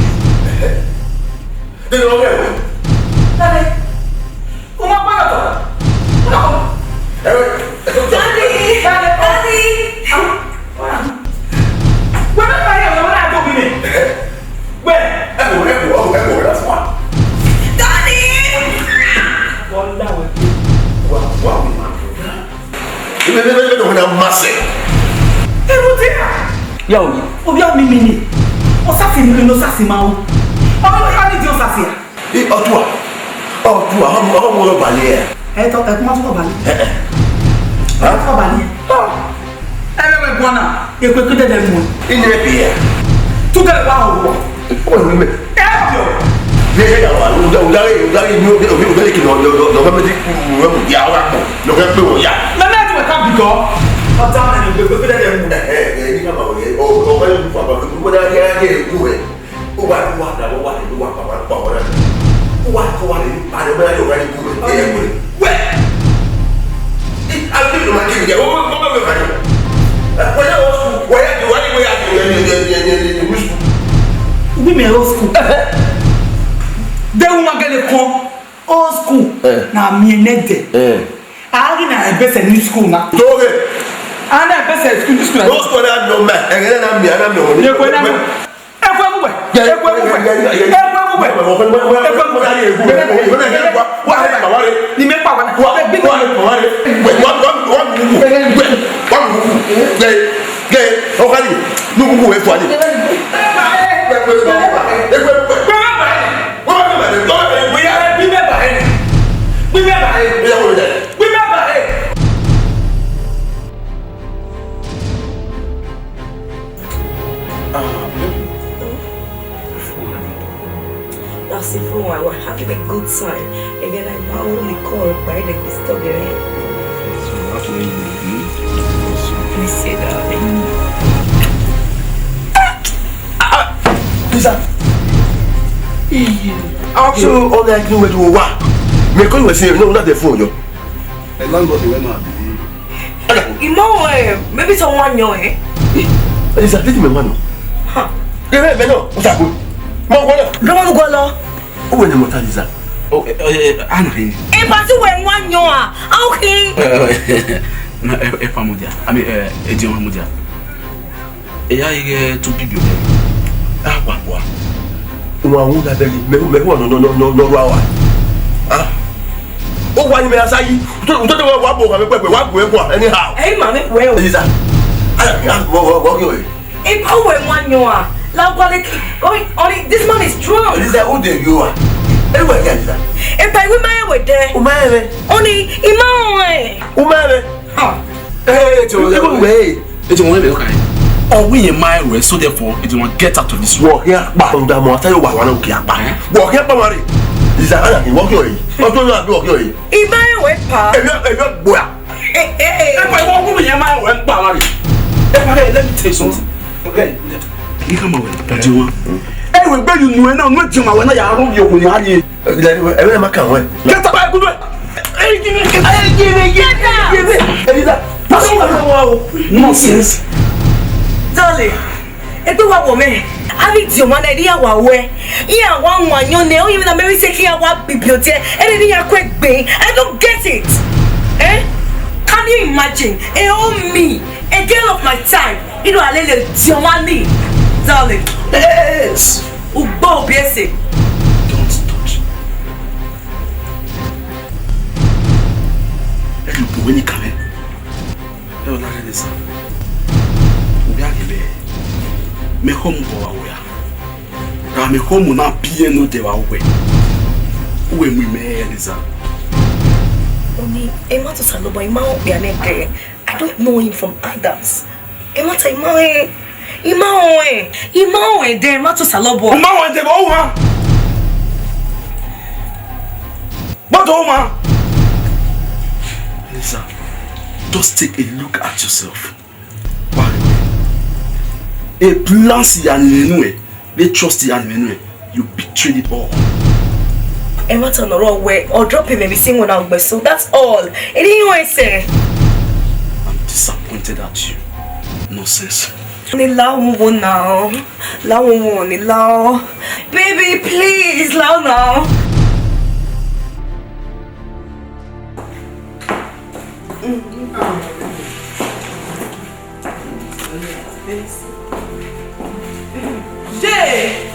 [SPEAKER 4] Nínú ọgbẹ́ ìwé.
[SPEAKER 10] Dade, o ma gbọ́dọ̀ tọ̀. Dade, Dade. Wọ́n bá parí ọ̀nà wọn náà tóbi ni. Wẹ́.
[SPEAKER 4] Ẹ̀kọ́ rẹ̀ fún wa.
[SPEAKER 10] Dade. Wọ́n dá wẹ̀.
[SPEAKER 4] Wà á wí máa. Ilé tó ń náà má sẹ̀.
[SPEAKER 10] Ẹ̀rù tí a.
[SPEAKER 4] Yà ò ní.
[SPEAKER 10] Obi àwọn mímí ni, ọ̀sáfì mi ló sàfì máa wọ. Ọmọ mi ká ní di ọ̀sáfì à.
[SPEAKER 4] Ọ̀túà ọmọ ọ̀rọ̀ balẹ̀ ẹ̀.
[SPEAKER 10] Ẹ tọ́ ẹ̀kú máa tún bọ̀ balẹ̀. Ẹ tọ́ balẹ̀. Ẹ bẹ bẹ gbọ́n náà, èkó èkó dẹ́dẹ́ mu.
[SPEAKER 4] Ìní ẹ̀ bìyà.
[SPEAKER 10] Túkẹ́ wà wọ̀.
[SPEAKER 4] Ó ní mẹ́.
[SPEAKER 10] Ẹ bọ̀.
[SPEAKER 4] Yẹ́yẹ́ yà wà ọ̀dàrí ní òbí kì lọ́fẹ́ méjì wọ́n mú yà wà pọ̀ lọ́fẹ́ pé wọ́n yà.
[SPEAKER 10] Mẹ́mẹ́ ti wẹ̀ ká bì gọ́. Ọ̀tá ẹni èkó èkó dẹ́dẹ́ mu.
[SPEAKER 4] Ẹ ní ká máa wọ̀ yẹ ọ̀fẹ́ yóò fún àbá gbogbo náà kẹ́ ẹ́ ẹ̀kú rẹ̀. Ó wà ní wà dàbọ̀ wà ní wà pàpà pọ̀ wọ́n náà. Ó wà tó wà ní àdébẹ́lá yóò wá ní kú rẹ̀ ẹ̀ ẹ̀kú rẹ̀. Wẹ́ àwọn ìlú máa kéwì jẹ́ wọ́n bá bẹ̀ fàájì. Wọ́n yà wọ́n ní wọ́n yà ní sùkúl.
[SPEAKER 10] Ubi mi old school. Dewu magale kon old school na mienede. Ari na ebese new school na.
[SPEAKER 4] Toge.
[SPEAKER 10] Ana ebese school na.
[SPEAKER 4] Old school na no me. Egene na mi ana mi o.
[SPEAKER 10] Ye ko na mo. Ekwe bugbe. Ekwe bugbe. Ekwe bugbe. Ekwe bugbe ari egwu. Wo na ge kwa. Wa ha pa ware. Ni me pa wa. Wa bi wa ware.
[SPEAKER 4] Ge o kali. Nugu we fani.
[SPEAKER 11] That's it for a while. We're having a good time. Again, I'm not only called by the custodian. Please say that.
[SPEAKER 4] Lisa. Also, all that you do what? Me call you say no, not the phone, yo.
[SPEAKER 6] A landlord the woman.
[SPEAKER 11] Maybe someone know eh?
[SPEAKER 4] Lisa, this me man.
[SPEAKER 11] Huh?
[SPEAKER 4] Yeah, me no. What's up? Mo wala.
[SPEAKER 11] Don't go lo.
[SPEAKER 4] O we ni mo ta Lisa.
[SPEAKER 6] Oh, Anna.
[SPEAKER 11] But you when one know okay.
[SPEAKER 6] Na e pamodia. Ami e di pamodia. E ya ige to bibio.
[SPEAKER 4] Ah, wa. Wọ́n àwọn ọ̀dàbẹ̀rẹ̀ mẹ́wọ́n lọ́rọ̀ àwà. Ó wà ní mẹ́ra sáyé tó tẹ́wọ́ wà bọ̀ kàmí pẹ̀pẹ̀ wà bọ̀ ẹ̀kọ́ anyhow.
[SPEAKER 11] Ẹ̀yin màmí wẹ̀ o.
[SPEAKER 4] Elisa wọ́n kí o yẹ.
[SPEAKER 11] Ipa wẹ̀ wọ́n yan a. Lágbàlẹ̀ this man is strong.
[SPEAKER 4] Elisa ó dé yóò wà. Ẹ̀rù wẹ̀ kí Elisa.
[SPEAKER 11] Ipa ìwé máa yẹ wẹ̀ dẹ́.
[SPEAKER 4] O máa yẹ rẹ̀.
[SPEAKER 11] Ó ní ìmọ̀ ẹ̀.
[SPEAKER 4] O máa yẹ rẹ̀.
[SPEAKER 6] Ètò wọn lè kàn yín. Ọ̀wé yẹn máa rẹ̀ so therefore it will get out of this room.
[SPEAKER 4] Wọ́n kí á pa ọ̀dà mọ́ àtàyè wà wọn kí á pa. Wọ́n kí á pa wọn rè. Elisa ana kì í wọ́n kí o yẹ. Ọjọ́ yóò àbí wọ́n kí o yẹ.
[SPEAKER 11] Ìmọ̀ ẹ̀ wẹ̀ pa.
[SPEAKER 4] Ẹ̀yọ́ gbọ́yà.
[SPEAKER 6] Ẹ̀pà ìwọ́n kúrò yẹn máa rẹ̀ ń pa wọn rè. Ẹ̀pà let me tell you something. Ní ká máa wẹ̀ ẹ̀jẹ̀ wọn. Ẹ̀wẹ̀ gbẹ́ yìí nù ẹ̀ náà nù ẹ̀ jẹun àwọn ẹ̀ náà yàrá rọ̀ yòókù ní ayé.
[SPEAKER 4] Ẹ̀wẹ̀ máa kà wọ́n ẹ̀.
[SPEAKER 6] Kẹta báyìí kúndùn ẹ̀.
[SPEAKER 4] Elisa
[SPEAKER 6] nonsense.
[SPEAKER 11] Darling, ẹgbẹ́ wa wọ̀ mẹ́. Ali Diomana dia wawe. Iya wan wanyone o even na Mary say here wa bibliothèque. And dia quick bang. I don't get it. Eh? Can you imagine? Me, a girl of my time. You know Alele Diomani. Darling. Yes. Ubo biese.
[SPEAKER 6] Don't touch. Look when you come in. You're not in this. We are here. Me home go away. Me home na pie no de wa we. We me this.
[SPEAKER 11] Omi, Emma to Salobo, Emma Bianete. I don't know him from others. Emma to Emma there, Emma to Salobo.
[SPEAKER 6] Emma de Oma. What Oma? Lisa, just take a look at yourself. Why? A plans yanenwe, they trust yanenwe. You betrayed it all.
[SPEAKER 11] Emma to the wrong way or drop him and be sing when I'm so that's all. Anything I say.
[SPEAKER 6] I'm disappointed at you. Nonsense.
[SPEAKER 11] Now. Baby, please, now.
[SPEAKER 3] Jay!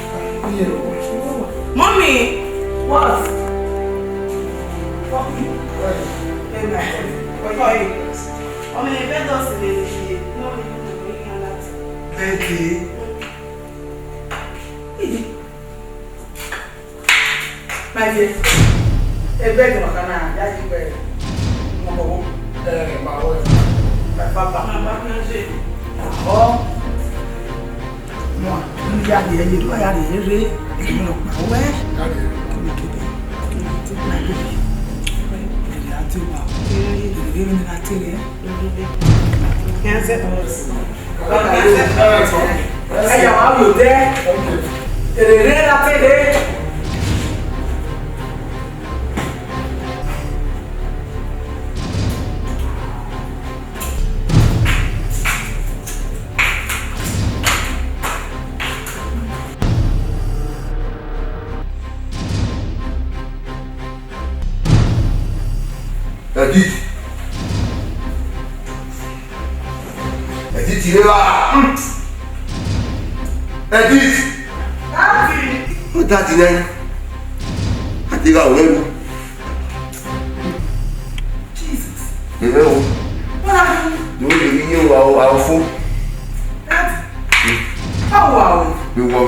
[SPEAKER 3] Mommy! What?
[SPEAKER 2] Becky.
[SPEAKER 6] My dear, a bed of a canal, that's where my papa, oh, no, you are the you are the you know, where?
[SPEAKER 4] Edith, il est là. Edith. Oh, Daddy, nan. Ati ga owe lu. Jesus. Ebe o. Do you hear our phone?
[SPEAKER 6] How are we?
[SPEAKER 4] We wo.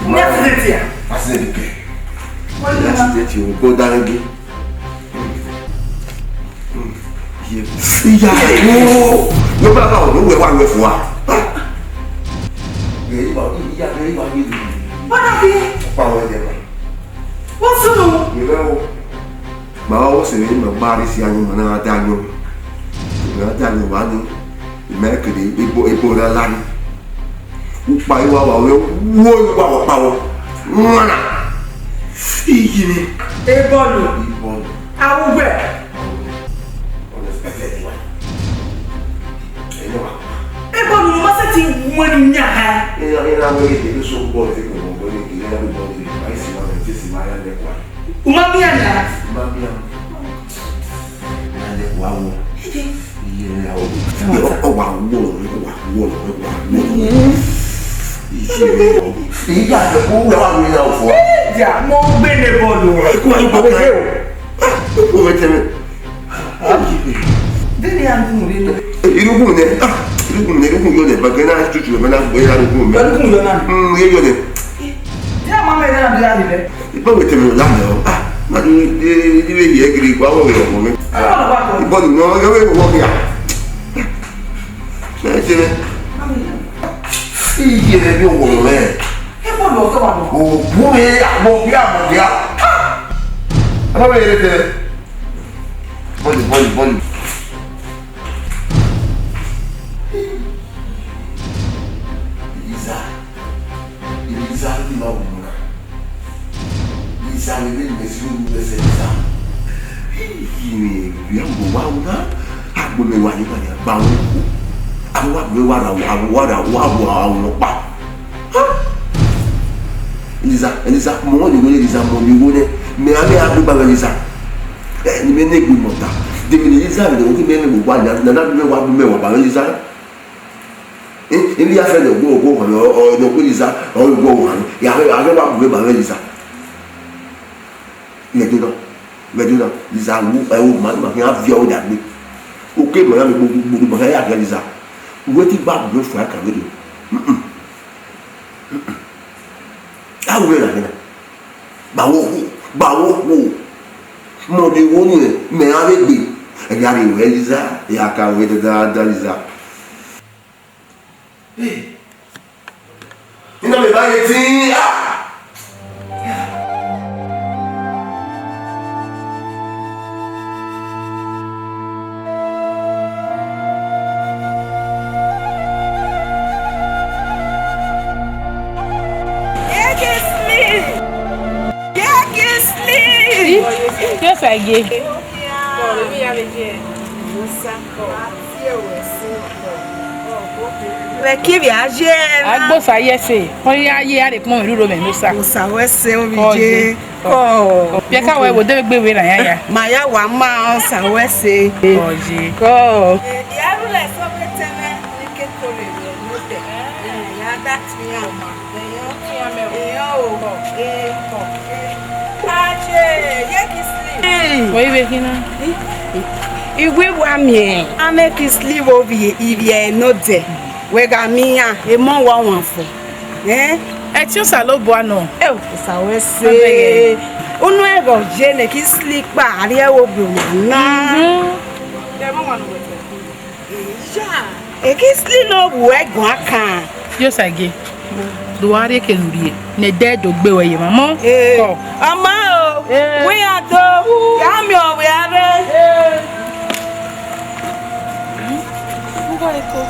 [SPEAKER 6] Never did here.
[SPEAKER 4] Accident. Accident, you go down again. Iya, oh, yo ba ka o we wa we fún wa. Ye ba iya ye ba ni.
[SPEAKER 6] What are you?
[SPEAKER 4] Pa wa je ba.
[SPEAKER 6] What's wrong?
[SPEAKER 4] Ye o. Ma o se ni ma ba ri si anyu ma na da anyu. Na da anyu wa ni. Me ke de ebo la la ni. U pa i wa we wo wa pa wo. Mwana. Iyi ni.
[SPEAKER 6] Ebolu. Awugbe. Ebo ni ma se ti won nya ha.
[SPEAKER 4] Ina mo ye de so bo ti ko mo ni ki na bo ni ai si ma ti si ma ya le kwa.
[SPEAKER 6] Uma mi ana.
[SPEAKER 4] Ma mi ana. Na le kwa wo. Iye ya wo. O wa wo. Iye ya de ko wa mi na o fo.
[SPEAKER 6] Ja mo gbe ne bolu.
[SPEAKER 4] Ko ai ba ke o. Ko me teme.
[SPEAKER 6] Deni andu ri no.
[SPEAKER 4] Irugun yo ne bagana tutu me na bo ya irugun me.
[SPEAKER 6] Irugun yo na.
[SPEAKER 4] Ye yo ne.
[SPEAKER 6] Ja mama ina na dia ni be.
[SPEAKER 4] Ibo we teme la me o. Ma ni di we ye giri kwa wo yo mo me. Ibo ni no yo we wo ya. Na teme. Iye ne bi wo me.
[SPEAKER 6] Ebo lo to wa no.
[SPEAKER 4] O bu me ya mo ya. Ama we ye teme. Boli. Lisa ni ma wuna. Lisa ni me si wuna se Lisa. Ni biambo wa wuna. Agbo me wa ni ba wo. Awo wa ra wa pa. Elisa mo ni wole Elisa mo ni wole me ame a gba Elisa ni me ne gbe mota de me Elisa de o ki me ne gbo na me wa bu me wa ba Elisa ili ya fe de go ko no ko Elisa o go wa ya wa bu ba Elisa le do Elisa wu e o ma ki a vi o da gbe o ke mo ya me gbogbo ba ya Elisa wo ti ba bu fo aka we do awo la gina bawo mo de wo ni me ave gbe e ya ri we Elisa ya ka we da Elisa ina me ba ye ti
[SPEAKER 3] Yes, I gave.
[SPEAKER 9] Qui viager?
[SPEAKER 3] Agbo sa yese. Oni aye are pon iruro me nusa.
[SPEAKER 9] Osa wese obije. Oh.
[SPEAKER 3] Pia ka we wo de gbe we na ya.
[SPEAKER 9] Maya wa ma osa wese.
[SPEAKER 3] Oji.
[SPEAKER 9] Ko. Diaru le so beteme ni ke kore no te. Ya that me ama. Yo ki ame o. Yo o. Ache, ye ki sleep.
[SPEAKER 3] Oyi be kina.
[SPEAKER 9] Igwe wa mi. Ame ki sleep obi ibi no de. We ga mi ya e mo wa wan fo e
[SPEAKER 3] ti o sa lo bo ano
[SPEAKER 9] sa we se unu e go je ne ki sleep pa ari e wo bi na
[SPEAKER 3] de mo wa no
[SPEAKER 9] ja e ki sleep lo bu e gun aka
[SPEAKER 3] yo sa ge do ari ke luri ne de do gbe we ye mama
[SPEAKER 9] ko ama o we ado ya mi o we are
[SPEAKER 3] ko ko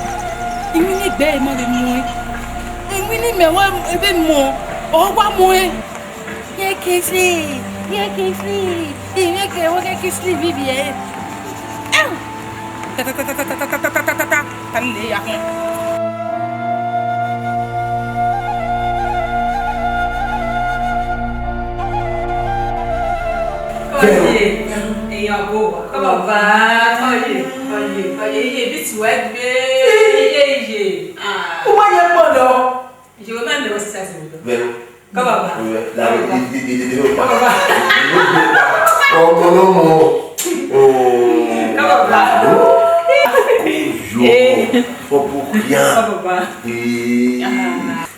[SPEAKER 3] imi ni gbe mo le mu imi ni me wa ebe mo o wa mo ye kisi imi ke wo ke kisi bibi e ta le ya kan
[SPEAKER 11] oye eyan go ko baba oye ye bi ti wa gbe ye
[SPEAKER 6] o ma ye po lo
[SPEAKER 11] je o ma le o sa se do
[SPEAKER 4] vero
[SPEAKER 11] ko baba
[SPEAKER 4] la di pa no mo
[SPEAKER 11] ko baba
[SPEAKER 4] faut pour rien
[SPEAKER 11] ko baba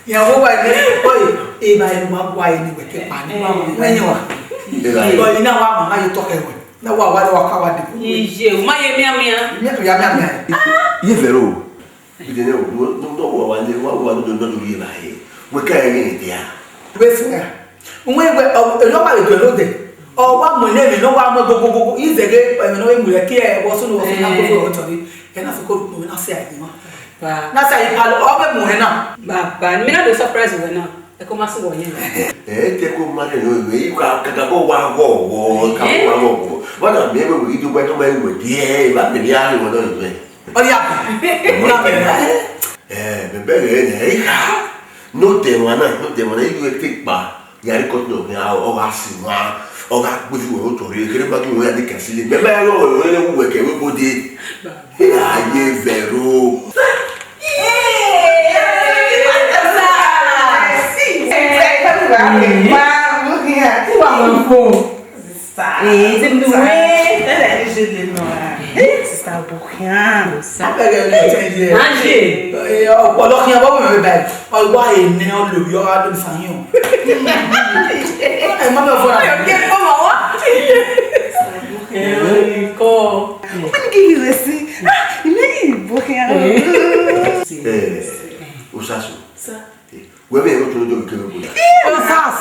[SPEAKER 6] ya wo ba ni oye e ba ni ma gwa ni we ke pa ni ma mo ni wa ko ina wa ma ye to ke we na wa ka wa de
[SPEAKER 11] je o ma ye mi amia
[SPEAKER 4] ye vero idene o no wa le wa do ye ba ye we ka ye ni dia
[SPEAKER 6] we se nwe we yo ba le do lo de o wa mo le mi no wa mo gogogo izege mi no e mu le ki e wo so no na ko to ri e na so ko mo na se ai ma ba na sa i palo o be mu he na
[SPEAKER 11] baba mi na do surprise we na e ko ma se wo ye
[SPEAKER 4] te ko ma le no we ka ko wa wo ka wa wo wala me we do ba no me we die ba me ya ni wo no we
[SPEAKER 6] o ya na me
[SPEAKER 4] bebe ne no te wana you take ba ya ri ko no ya o ga si wa o ga gbe ju o to ri kere ba ki wo ya de kan sile bebe lo we le we ke we bo de aye vero
[SPEAKER 9] Está burrando.
[SPEAKER 6] Ọ̀pọ̀lọpọ̀ yẹn bọ́wọ́ mi báyìí ọgbà ènìyàn olùbí ọ̀rọ̀ adùn fàyàn. Ẹ má bẹ̀ fún ara.
[SPEAKER 9] Ẹ kọ́ mọ̀ wá. Wọ́n ní kí n lè sí. Ilé ìbò kí n
[SPEAKER 4] o saso we be o to do ke ko da
[SPEAKER 6] O sas.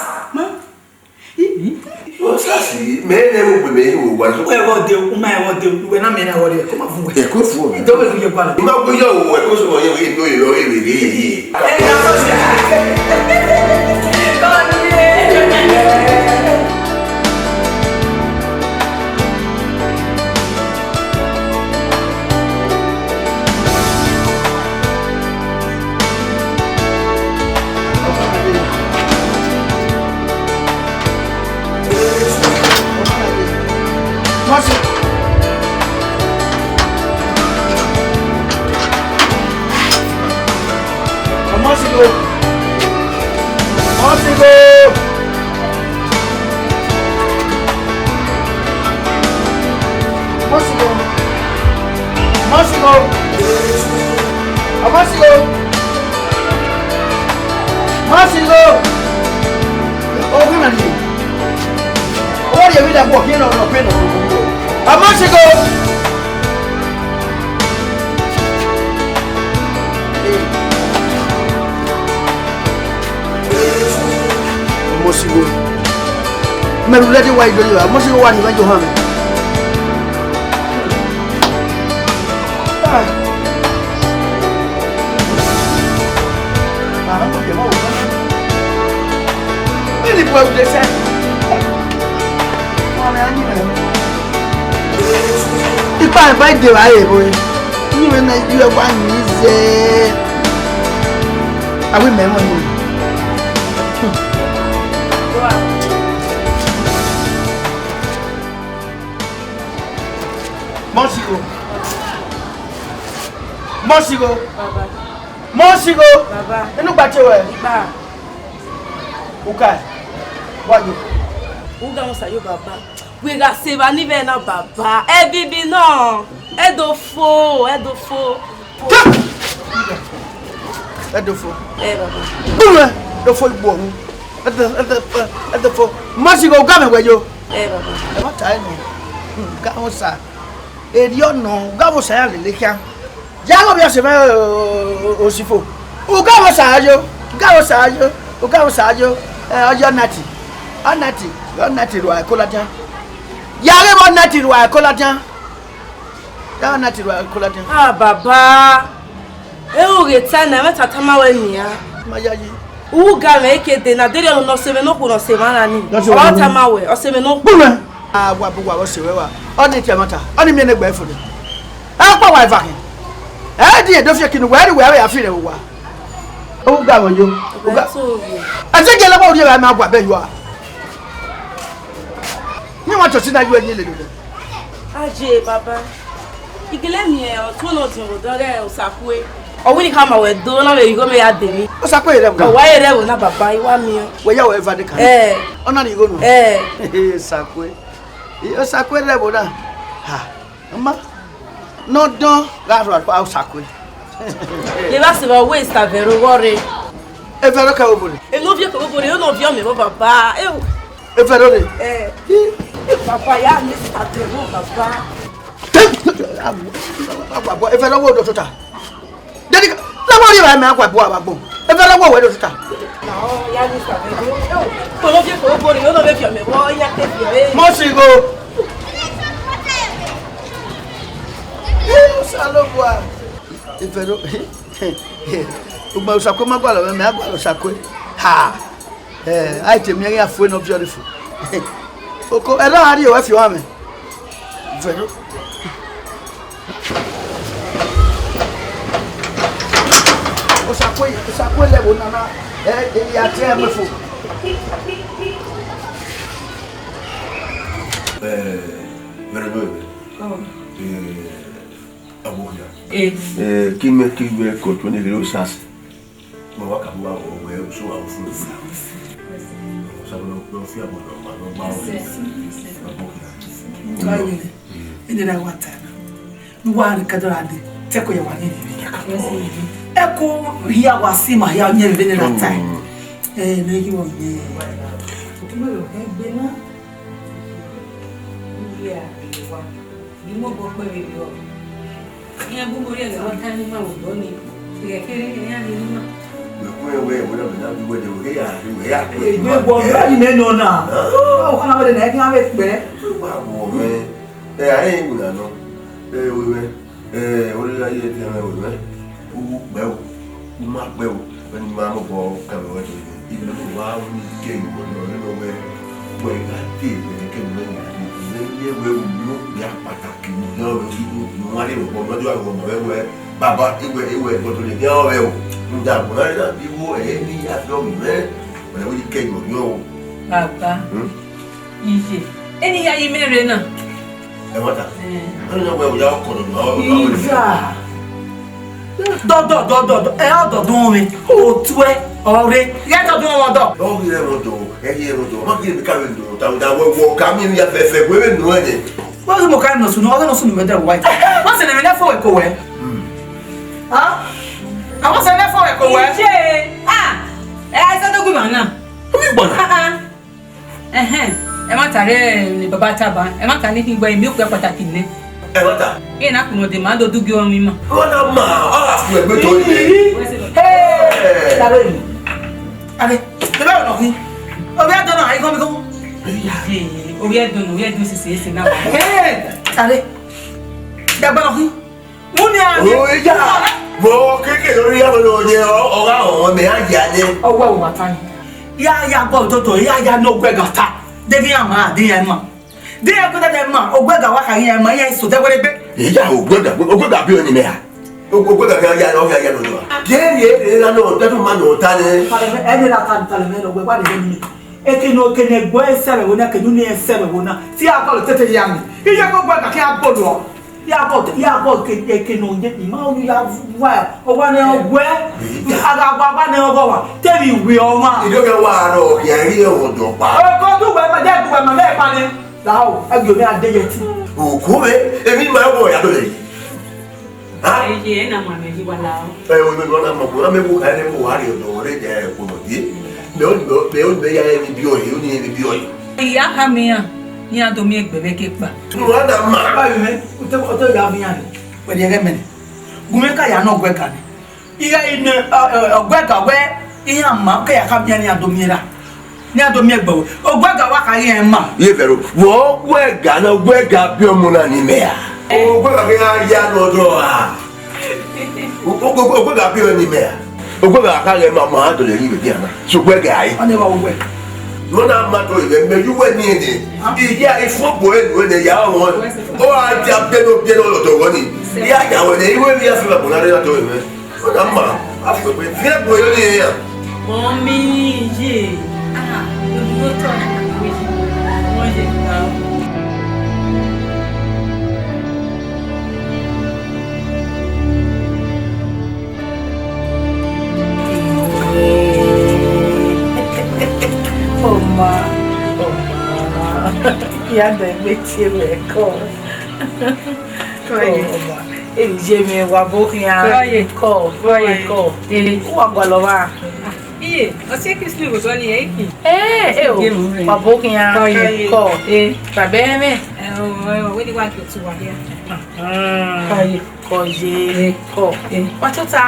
[SPEAKER 4] o sasi me ne wo pe me wo wa so
[SPEAKER 6] E wo de o ma e wo de we na me na wo de ko ma fún we.
[SPEAKER 4] e ko fu o
[SPEAKER 6] Do we ye kwa.
[SPEAKER 4] ma ko yo wo e ko so wo ye we do yo e we de
[SPEAKER 6] Ready why do you? I must go one when you have it. Really, what they say? If I buy the way, boy, even if you have one is I will remember you. Monsigo. Baba. Monsigo. Baba. Enu gbate we. Ba. Uka. Wajo.
[SPEAKER 12] Uga mo sayo baba. We ga save ani be na baba. E bibi no. Edofo. Baba.
[SPEAKER 6] Buma. Dofo ibo mu. Edofo. Monsigo uga me wejo.
[SPEAKER 12] Baba.
[SPEAKER 6] E ma tai no. Ga mo sa. Edio no. Ga mo sa ya le lekia. Jango bia se va osifo. Uga wo saajo. Ojo nati. Onati ro akolata. Yare mo nati ro akolata. Ya nati ro akolata.
[SPEAKER 12] Ah baba. E o retana meta tamawe nia.
[SPEAKER 6] Mayaji.
[SPEAKER 12] Uga me kede na dere no se me no ku no se mana ni. O tamawe, o se me no.
[SPEAKER 6] Buma. Ah wa bu wa se we wa. Oni tiamata. Oni me ne gba efu de. Apa wa va kin. Adi do fi kinu wari wari afire wa. O ga won yo. O ga. Aje le ba ori wa ma gba be yo a. Ni wa to si na yo ni le do.
[SPEAKER 12] Aje baba. Igele mi e o to no tin o do re o sakue. O wi ni ka ma we do na we go me ya de mi.
[SPEAKER 6] O sakue re
[SPEAKER 12] o wa ere wo na baba iwa mi o.
[SPEAKER 6] We ya we va de kan. Ona ni go no. Sakue. O sakue re bo na. Ha. Mama. No don garo pa sakwe.
[SPEAKER 12] Le va se va waste a vero worry.
[SPEAKER 6] E vero ka obore.
[SPEAKER 12] E no vie ka obore, eu no vie me baba. Eu.
[SPEAKER 6] E vero re.
[SPEAKER 12] Papa ya me sta vero baba.
[SPEAKER 6] Agbo e vero wo do tota. Dedi la mo ri ba me agbo. E vero wo we do tota.
[SPEAKER 12] No, ya me sta vero. Eu. Ko no vie ka obore, eu no vie me wo ya te vie.
[SPEAKER 6] Mo sigo. Salobwa. Ifero. Ugba usakwe magwala me agwala usakwe. Ha. Item yẹn afu no beautiful. Oko era hari o afi wa me. Ifero. Usakwe le wona na ya tre me fu.
[SPEAKER 4] Very good. Kime contrôler les choses. Mo wa ka wa o we so wa fu. Ça va faire bon.
[SPEAKER 13] Inde na watana. Nuwari kadorade. Teko ya wani. Eko hiya wasima hiya nyere na time. Na hiyo ni. Ukimelo hebena. Ya. Ni mo bo pe yo. Iya bu muri ga wata ni ma wo ni. Ke kere ni ya ni ma.
[SPEAKER 4] We na bi we de we ya.
[SPEAKER 13] We bo ra ni me no na. O kana we na ka we pe.
[SPEAKER 4] Wa wo me. Aye ngula no. We o la ye ti na we. U be o. U ma be o. Ni ma mo bo ka we de. Ibi no wa ni ke mo no we. We ga ti we ke mo ni. Ye we no ya pataki ni yo we wale o mo do àwọn mo we baba iwe bo to le ge o we o nda mo na bi wo ni afro mi me o we ke yo yo
[SPEAKER 11] baba ije eni ya yi mere na
[SPEAKER 4] ẹ wọ́n ta wọ́n ní ọgbẹ́ òjá ọkọ̀ lọ́wọ́
[SPEAKER 13] ìjà dọ́dọ̀dọ́dọ̀ ẹ ọ̀dọ̀dún mi òtú ẹ ọ̀rẹ́ yẹ́dọ̀dún wọn dọ̀.
[SPEAKER 4] lọ́wọ́ yẹ wọn dọ̀ ẹ yẹ wọn dọ̀ wọ́n kì í mi káwé dọ̀ tàwọn wọ ká mi ya fẹ́fẹ́ wẹ́wẹ́ nù ẹ̀ dẹ̀.
[SPEAKER 13] wọ́n sì mọ̀ ká nà sunu ọ̀gá nà sunu mẹ́tẹ̀ wáyé wọ́n sì nà mí lẹ́fọ̀ ẹ̀kọ́ wẹ̀. àwọn sì lẹ́fọ̀ ẹ̀kọ́ wẹ̀.
[SPEAKER 11] ìṣe ẹ ṣàdógún màá náà.
[SPEAKER 4] ó mi gbọ̀nà.
[SPEAKER 11] ẹ má tàrẹ́ ní bàbá tábà ẹ má tà ní kí n gbọ́ ìmí òkú ẹ pàtàkì ní.
[SPEAKER 4] ẹ wọ́n ta.
[SPEAKER 11] yìí náà kùnà òdè máa dọ̀dú gé ọmọ mọ́.
[SPEAKER 4] wọ́n náà mà ọ́ àfihàn ẹgbẹ́ tó yẹ.
[SPEAKER 13] tàbí èmi àlẹ tẹbẹ ọ̀nà fún orí ẹ̀dùn náà àyíkọ́ mi kọ́.
[SPEAKER 11] orí ẹ̀dùn sì ṣeé ṣe náà.
[SPEAKER 13] tàbí dàgbà fún mú ni àná.
[SPEAKER 4] ó yá bọ kékeré lórí yàrá lóde ọ̀rá ọ̀hún mi á yà ni.
[SPEAKER 13] ọwọ́ ìwà ta ni. yáyà gbọ́ òtótó yáyà ní ogbẹ́ gàtà débi àmà àdéhìá mà déhìá kó dẹ́dẹ́ mà ogbẹ́ gà wákàyé ẹ̀ mà yẹn sòtẹ́wẹ́rẹ́ gbé.
[SPEAKER 4] ìyá ògbẹ́gà bí oní mẹ́à ògbẹ́gà kí wọ́n yá lọ́ọ́ yá lọ́dọ̀ wa. kéèrè èdè lánà ọ̀tẹ́tù máa nà ọ̀tá ni.
[SPEAKER 13] ẹni la ka ntàlẹ̀ mẹ́rin ọgbẹ́ wà lẹ́yìn mi ekene okene gbọ́ ẹsẹ̀rẹ̀ wọn náà kẹ́ni ní ẹsẹ̀rẹ̀ wọn náà tí a kọ́ lọ tètè yá mi iye kó gbọ́ kàkẹ́ abọ́ lọ yàbọ̀ ekene oúnjẹ ìmọ̀ ọ̀nù yà wá ọwọ́ ní ọgbẹ́ àgbàgbà ní ọgbọ́ wa tẹ́lẹ̀ ìwé ọmọ.
[SPEAKER 4] ìdókè wà á rọ ọ̀kẹ́ rí ẹ̀wọ̀n dọ̀ pa.
[SPEAKER 13] ọkọ dùgbẹ́ ẹ̀ jẹ́ dùgbẹ́ mọ̀ lẹ́ẹ̀ pa ni làwọn ẹgbẹ́ omi adéyẹtì.
[SPEAKER 4] òkú mi èmi máa ń wọ̀ yàtọ̀ lẹ́yìn.
[SPEAKER 11] ẹ nà mọ̀ àmì yìí wà láwọn.
[SPEAKER 4] ẹ wọ́n mi lọ́nà mọ̀ kó mi wò ká ẹni mọ̀ wà á rí ọ̀dọ̀ wọlé jẹ́ ẹ̀kọ́nọ̀ yé bẹ́ẹ̀ ó bẹ yá ẹni bí ọ̀yẹ́ ó ní ẹni bí ọ̀yẹ́.
[SPEAKER 11] ìyá ha mi hàn ní àdómi ẹgbẹ̀rẹ̀ képa.
[SPEAKER 4] wọ́n dà má.
[SPEAKER 13] báyìí mi ọtọ yà mí yàn pẹ̀lú ẹ̀rẹ́ mẹ́rin gúnmẹ́ káyà náà ọgbẹ́ kan ni ìyá iná ọgbẹ́ gàwẹ́ ìyá mà káyà ká mi yàn ní àdómi rà ní àdómi ẹgbẹ̀wẹ̀ ọgbẹ́ gàwá káyà ẹ̀ mà.
[SPEAKER 4] yé fẹ́ràn wọ́n gbẹ́gà náà gbẹ́gà bí ọmọ náà ní mẹ́à. gbẹ́gà bí wọ́n yá lọ́dọ̀ wa gbẹ́gà bí wọ́n ní mẹ́à gbẹ́gà káyà máa mọ̀ àdó lè rí ìwé bí àná ṣùgbọ́n gbẹ́gà yìí.
[SPEAKER 13] wọ́n ní wọ́n wẹ̀.
[SPEAKER 4] wọ́n náà máa tó ìwé mẹ́yúwẹ́ ní èdè ìyá ìfọ́bù ẹnu ẹ̀nẹ̀ ìyá wọn ó wá di abẹ́nú ọ̀dọ̀ wọn ni ìyá ìyàwó ẹ̀nẹ̀ ìwé mi yà fún ẹ̀bùn lárí látọ̀ ìwé wọ́n náà máa àfẹ́pẹ́ tí ẹ̀bùn yóò ní èèyàn.
[SPEAKER 11] mọ́mí yé ló tọ̀ wọ́n yẹ ká.
[SPEAKER 13] ìyá àgbà ẹgbẹ́ tí ẹ rẹ̀ kọ́ èyí jẹ́ mi wà bókìá kọ́ wà gbọ́dọ̀ wá.
[SPEAKER 11] iye ọtí kìsìlì kò tó ní ẹ kì.
[SPEAKER 13] wà bókìá kọ́ tàbí ẹ̀mẹ́.
[SPEAKER 11] wọ́n ní wàá kí o tún wà ní ẹ̀.
[SPEAKER 13] kọ́ yé kọ́ wà tó ta.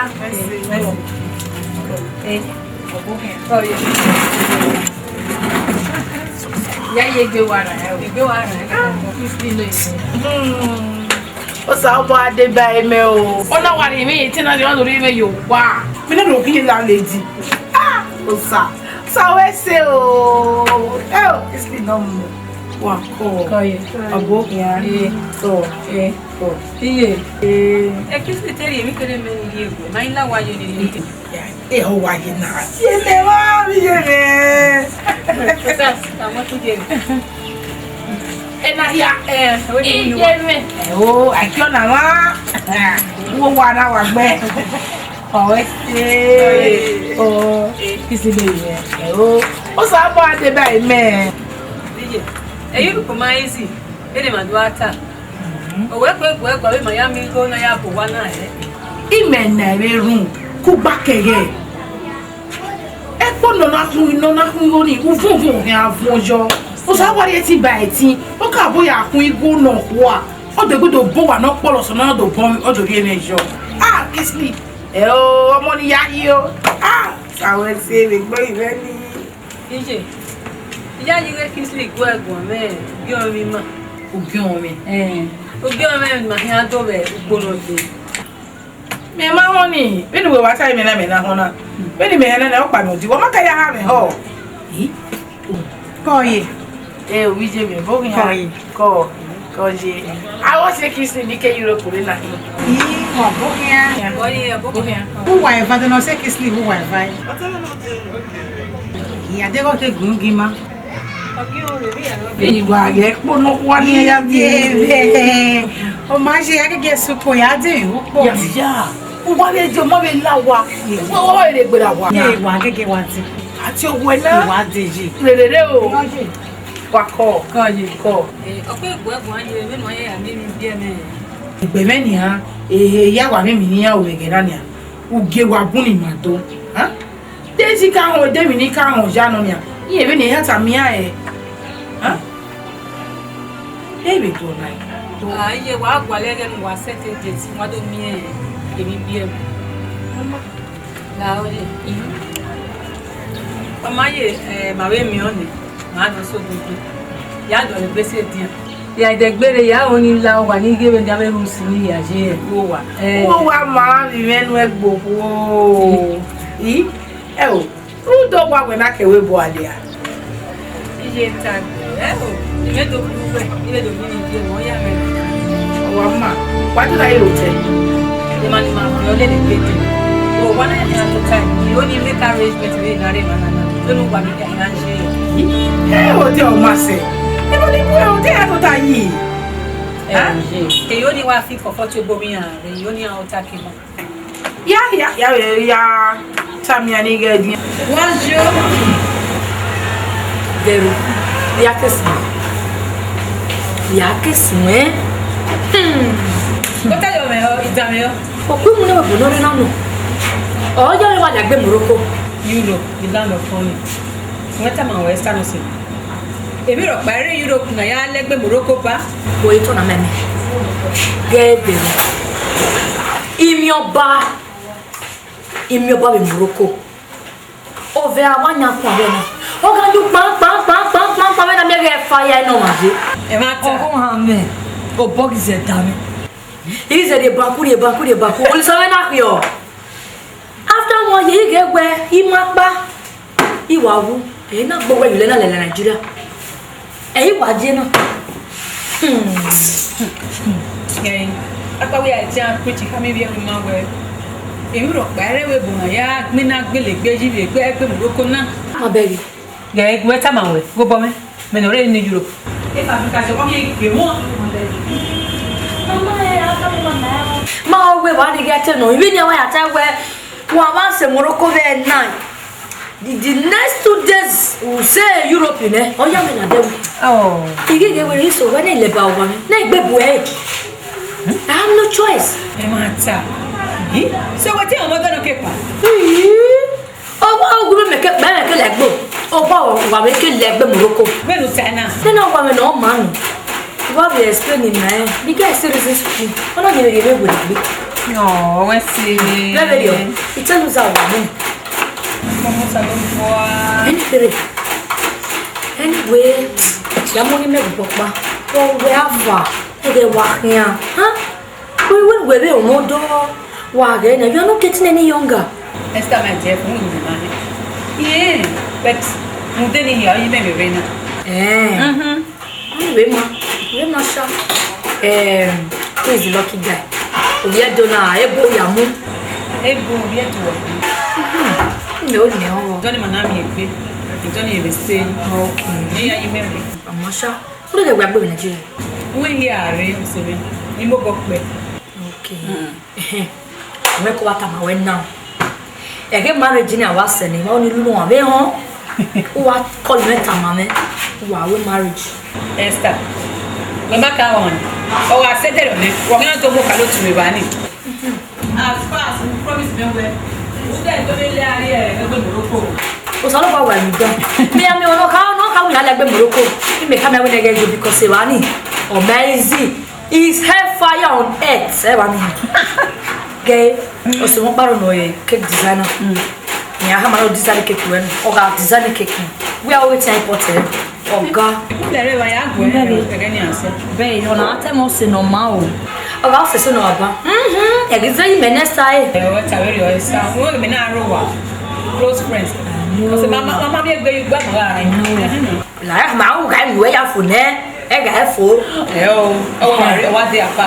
[SPEAKER 11] Yáyé gbé wa rà ẹ́ o. Ìgbé wa rà ẹ́ nínú ìsìn.
[SPEAKER 13] Ó sá ọmọ Adébá ẹ̀mẹ́ o.
[SPEAKER 3] Ó náà wà ní ìmí yìí tí náà lọ́dún orí ìmí yóò wá.
[SPEAKER 13] Mi náà lò kí n la lè di. Ó sá wẹ́sẹ̀ o. Ẹ o, ìsìn náà mú. Wà kọ́ ọ̀bọ̀ yà kọ́.
[SPEAKER 11] Iye. Ẹ kí sì tẹ́lẹ̀ èmi kéré mẹ́rin yé egbò. Máa ń láwáyé ni ní ìtẹ̀.
[SPEAKER 13] Ẹ ò wáyé náà. Ṣé lè wá rí rẹ̀?
[SPEAKER 11] Àwọn tó dé rẹ̀.
[SPEAKER 3] Ẹ náà yà ìyé mi.
[SPEAKER 13] O àkí ọ̀nà wá. Wọ́n wà náà wà gbẹ́. Ọ̀wẹ́ ṣe o kí sì lè yẹ. Ó sọ àbọ̀ Adébá ẹ̀mẹ́.
[SPEAKER 11] Èyí kò máa ń sì lédè màdúrà tà. Òwe pé ìgbọ́ ẹ̀gbọ́n mi màá yá mi kó náà yà bò wá náà ẹ̀.
[SPEAKER 13] Ìmẹ̀ nàrẹ̀ rùn kú bá kẹ̀yẹ. Ẹ kó nọ̀nà fún iná náà fún igbó ní ìfúnfún òfin àfọ̀njọ́. Ó sọ àwárí etí bá ẹ̀ tí ó kà bóyá fún igbó náà wà. Ọ̀dọ̀ gbọ́dọ̀ bó wà náà pọ̀ lọ́sọ̀ náà dò bọ́ ọ̀dọ̀ rí ẹni ẹ̀jọ́. Kìsìlì ẹ̀ o ọmọ ni yá yí o. Sàwọn ẹsẹ̀ rẹ̀ gbọ́ ìrẹ́ ní.
[SPEAKER 11] Níjẹ̀ ìyá yìí rẹ̀ kìsìlì gbọ́ ẹ̀gbọ́n mẹ́rin bí omi mà.
[SPEAKER 3] Ògì omi.
[SPEAKER 11] Ògì omi mẹ́rin màá yá tó rẹ̀ gbọ́dọ̀ dé.
[SPEAKER 13] Me ma honi, beni we wata me na hona. Beni me na o pa mi odi, wo maka ya ha me ho. Ko ye.
[SPEAKER 3] Owi je me bo yan.
[SPEAKER 13] Ko je. I was say kiss ni ke Europe le na.
[SPEAKER 11] Mo bo yan. Bo yan.
[SPEAKER 13] Who wa eva de no say kiss ni who wa eva.
[SPEAKER 11] Iya de ko ke gungi ma.
[SPEAKER 13] Ìgbà yẹ kpọ́nà wá ní ẹ̀yà bí ẹ̀. Ọmọ ṣe akẹ́kẹ́ sọ́kọ̀ yà á dé ìwọ́ pọ̀. Yà wọ́n lè jọ mọ́ mi ńlá wa. Wọ́n lè gbéra wa. Ìwà akẹ́kẹ́ wa ti. Àti owó ẹ̀ náà. Ìwà dé yìí. Rèrèrè o. Wakọ̀ kan yìí kọ̀.
[SPEAKER 12] Ọ̀pọ̀ ìgbọ́ ẹ̀gbọ́n ayé mẹ́nu ayé àmì mi bí ẹ̀mẹ́.
[SPEAKER 13] Ìgbẹ̀mẹ́ ni ha. Ìyá wa mímì níyàwó ẹ̀gẹ̀dá ni ha. Uge wa bún ni mà tó. Déjì káwọn ọdẹ mi ní káwọn ọjà nọ ni ha. Iye bí ni ẹ̀yà tàmí à ẹ̀. Baby tó náà.
[SPEAKER 12] Iye wa àgbàlẹ̀ ẹ̀rẹ́nu wa sẹ́tẹ̀ dé tí wọ́n tó mí ẹ̀ èmi bí ẹ̀. Láwọn lè. Ọmọ ayé màwé mi ọ̀nì màá lọ sódodo. Ìyá àjọ lè gbèsè díẹ̀. Ìyá ìdẹ̀gbére ìyá òní ńlá wà ní gébé ní abẹ́rù sí ní ìyàjẹ́ ẹ̀ ló wà.
[SPEAKER 13] Wọ́n wá máa ń rí mẹ́nu ẹ̀ gbòòfò. Yìí ẹ o, rúdọ̀ wà wẹ̀ náà kẹ̀wé bọ̀ àlẹ́ à.
[SPEAKER 12] Iye tàgbẹ̀ ẹ̀ o, ìmẹ́tò kúrú ẹ̀ ìmẹ́tò kúrú ìdí ẹ̀ wọ́n yà mẹ́rin.
[SPEAKER 13] Ọwọ́ mà, wájú láyé ò tẹ̀.
[SPEAKER 12] Ìmọ̀ni máa fi ọlẹ́ lè gbé dé. O wọ́n náà ní àtọ́ táì, ìyó ní ilé ká arrangement rẹ̀ ìdarí ìmọ̀nàmọ́ lónú wà ní ìyá ń ṣe
[SPEAKER 13] ẹ̀. Ẹ ò tẹ ọmọ àṣẹ. Ibo ni kúrò ó tẹ àtọ́ táì yìí.
[SPEAKER 12] Èyí ó ní wá fi kọ̀kọ́ tí ó bomi hàn rẹ̀, èyí ó ní àwọn ọ̀tá kìí mọ́.
[SPEAKER 13] Ya Tamia ni gadi.
[SPEAKER 12] Wájú. Bẹ̀rù, ìyá kẹsàn-án ẹ́. Ó tẹ́lẹ̀ ọmọ ẹ̀ ìdàmẹ́ ọ́. Òpin mú náà bò lórí náà nù. Ọjọ́ ìwà àgbẹ̀ Morocco. Europe, the land of honey. Wọ́n tẹ̀ máa Western Ocean. Èmi rọ̀ parí Europe náà yá lẹ́gbẹ̀ẹ́ Morocco pa. Kò ètò náà mẹ́mẹ́. Gẹ́gẹ́rẹ́. Ìmì ọba mi Morocco. Ove awanya kwa bena. Oga ju pam bena mege fire no maji. E ma ta. Ko ha me. O box ze dami. Ize de baku. Ol sabe na kyo. After one ye gegwe imapa. Iwawu. E na gbo we ile na le Nigeria. E iwaje na. Okay. Apa we a jam preach kami bi o ma we. Èmi rò pẹ́rẹ́ wẹ̀ bùnà yá gbéná gbélé gbéjì lè gbé ẹgbẹ́ Morocco náà. Má bẹ́ẹ̀rì. Gẹ̀ẹ́ gbé tá màá wẹ̀ gbó bọ́ mẹ́ mẹ́nà ọ̀rẹ́ ní Europe. Ẹ fà fi kàṣẹ wọ́n yé gbé wọ́n. Máa wẹ̀ wá ní gẹ́tẹ̀ náà ìbí ni àwọn yàtọ̀ wẹ̀ wọ́n wá ṣe Morocco bẹ́ẹ̀ náà. The next 2 days we say Europe ne oya me na dem. Igege we ri so when ile ba wa mi. Na igbe bu e. I have no choice. E ma ta. So what you am gonna keep? O gbe me ke legbo. O ba wa me ke legbe Morocco. Me no tana. Se na wa me no man. What we explain na e. Bi ga serious school. Ona ni re we gbe. No, we see. Bebe yo. It's a loser wa me. Anyway, Yamoni me papa. Oh, wherever they walk here, huh? We will wear a modo. Why, you are not getting any younger. Esther, my dear, for me, yeah, but Mudeni here, you may be Rena. We're not sure. Who is the lucky guy? We are Donna, Ebo Yamu. Ebo, we are to no. Johnny Manami, Johnny is saying, okay, yeah, you marry. I'm not sure. Who did I go in Nigeria? We here, Seven. You move up. Okay. Make what I'm going now. I get married in a was sending only one way home. What call me Tamame? Wow, marriage. Esther. Remember on. Oh, I said that on it. We're going to walk a lot to me, Bunny. As fast as you promised me, o sọ lọ́pàá wà ní dán bí i àmì ọ̀nà káwọn ìyá lẹ́gbẹ̀ẹ́ Morocco ní mẹ́ká mẹ́wọ́n ní ẹgbẹ́ because ṣe wà ní amazing is hellfire on earth ẹ wà ní gẹ́ ọ̀sẹ̀ wọn pàrọ̀ nà cake designer ní àhàmà náà design cake wẹ̀ nù ọ̀gá design cake nù wíwá owó tí a imported ọ̀gá bẹ́ẹ̀ ni ọ̀nà àtẹ̀mọ́ ṣe nà ọ̀ma o ọ̀gá ọ̀sẹ̀ ṣe nà ọ̀bá ẹ̀gẹ́dẹ́ yìí mẹ́nẹ́ sáyé. ẹ̀rọ tàwérí ọ̀ẹ́ sá wọ́n lè mẹ́nà àárọ̀ wà close friends ọ̀sẹ̀ máma bí ẹgbẹ́ yìí gbàgbọ́ láàrin. láyà máa ń ga ìwé yà fò nẹ́ ẹ gà ẹ fò. ẹ o ọwọ́ rẹ wá dé apá.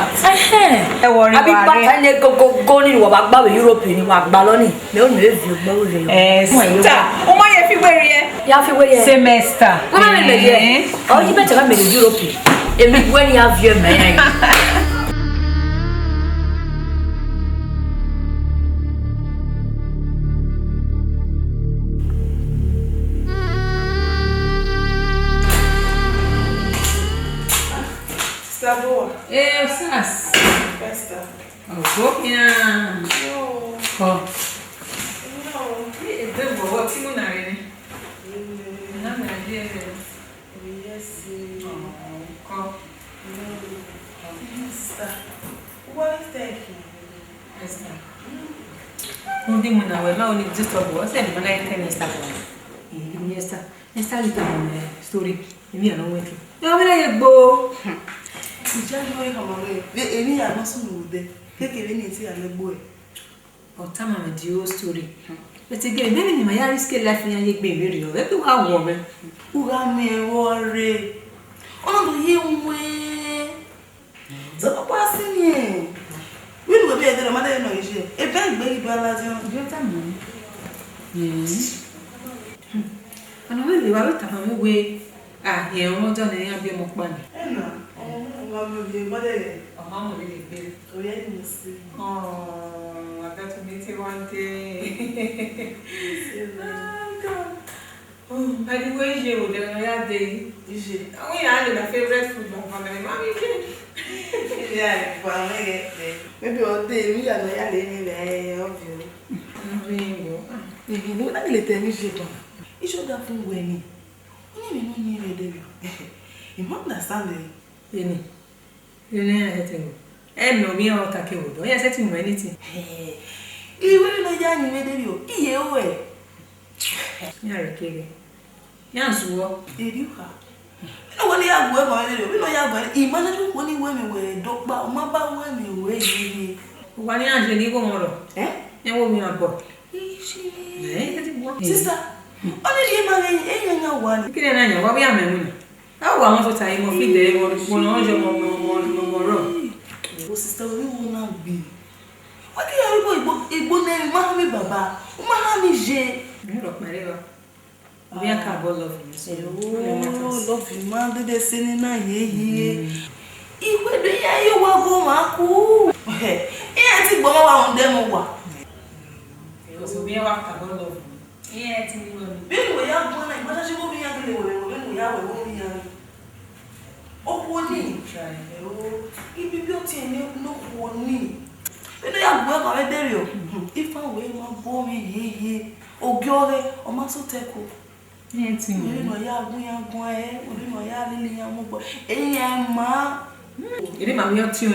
[SPEAKER 12] ẹ wọ rí wa rẹ. àbí bàtà ní gógógó ní ìwà bá gbàwé Europe ní wà gbà lọ́nì mi ò ní èvì ọgbọ́n rẹ. ẹ síta o máa yẹ fi wéri ẹ. Ya fi we
[SPEAKER 14] semester.
[SPEAKER 12] Come me ye. Oh, you better come in Europe. Every when you have your man.
[SPEAKER 14] Sas. Oh, yeah. Oh. What you know? Undi muna we ma oni disturb o se ni na ite nesta ko. Nesta lita mo story. Emi ana wetu. Yo mi na ye gbo.
[SPEAKER 6] Ija no e kama we. Eni ya no sunu de. Kekere ni ti ale gbo e.
[SPEAKER 14] O ta ma me di o story. But again, maybe ni ma ya risk life yan ye gbe mi ri o. E pe wa wo me.
[SPEAKER 6] Ura mi wo re. Ona do ye nwe. Zo pa si ni. We no be there ma dey no ise. E be gbe ibi alaje on.
[SPEAKER 14] Je ta mo. Ana we le wa lo ta ma we ye won jo ni yan bi mo pa ni.
[SPEAKER 6] Na. Wa mo je mo de.
[SPEAKER 14] Mama mo le gbe.
[SPEAKER 6] O ye ni si.
[SPEAKER 14] Oh, I got to meet you one day. Oh, by the way, you would have day. We had my favorite food, my family. Mommy,
[SPEAKER 6] yeah, but maybe all day we are not any of you. You know that little mission. You should have been winning. You know, you need you understand it.
[SPEAKER 14] You know, I think. No, me or take wood. Yes, I think anything.
[SPEAKER 6] Even no young lady, you away.
[SPEAKER 14] You're a kid. Yes, what
[SPEAKER 6] did you have? No one have work on it. We know you have imagine when you women were dog, but mother women were you.
[SPEAKER 14] One year, you go more. Eh? And what we are both.
[SPEAKER 6] Sister, only you marry one.
[SPEAKER 14] You can't know what we are men. How I want to time of it, they will more.
[SPEAKER 6] Sister, we will not be. What do you want? It won't name Mahami Baba. Mahami J.
[SPEAKER 14] You look, Maria. We are carbon love you.
[SPEAKER 6] Love you, man. They're singing now. If we do, you will go, Marco. Yeah, I think Baba on them.
[SPEAKER 14] So we are carbon love. Yeah, it's in the world.
[SPEAKER 6] We are going, but as you will be ugly, we are going. Oh, try. If you built in no one. You know, you work on there. If I wear my boy, oh, girl, or muscle tackle.
[SPEAKER 14] Yes, you
[SPEAKER 6] know, you are going, we know you are really young, but ma. You remember your tune,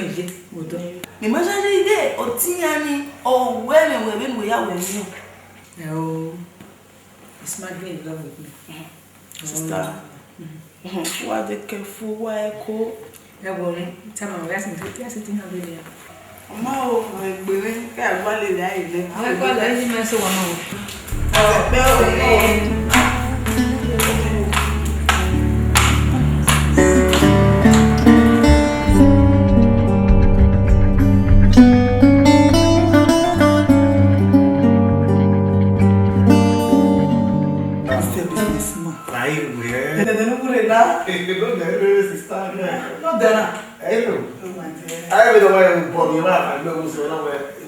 [SPEAKER 6] imagine the day or Tiani or when we are with you.
[SPEAKER 14] Oh, it's my great love with me.
[SPEAKER 6] Sister. What the careful why go?
[SPEAKER 14] Yeah, well, tell me, where's the sitting over there?
[SPEAKER 6] Oh, my baby, I want to die.
[SPEAKER 14] I got a nice one.
[SPEAKER 6] Not there.
[SPEAKER 2] I don't know why I'm born. You are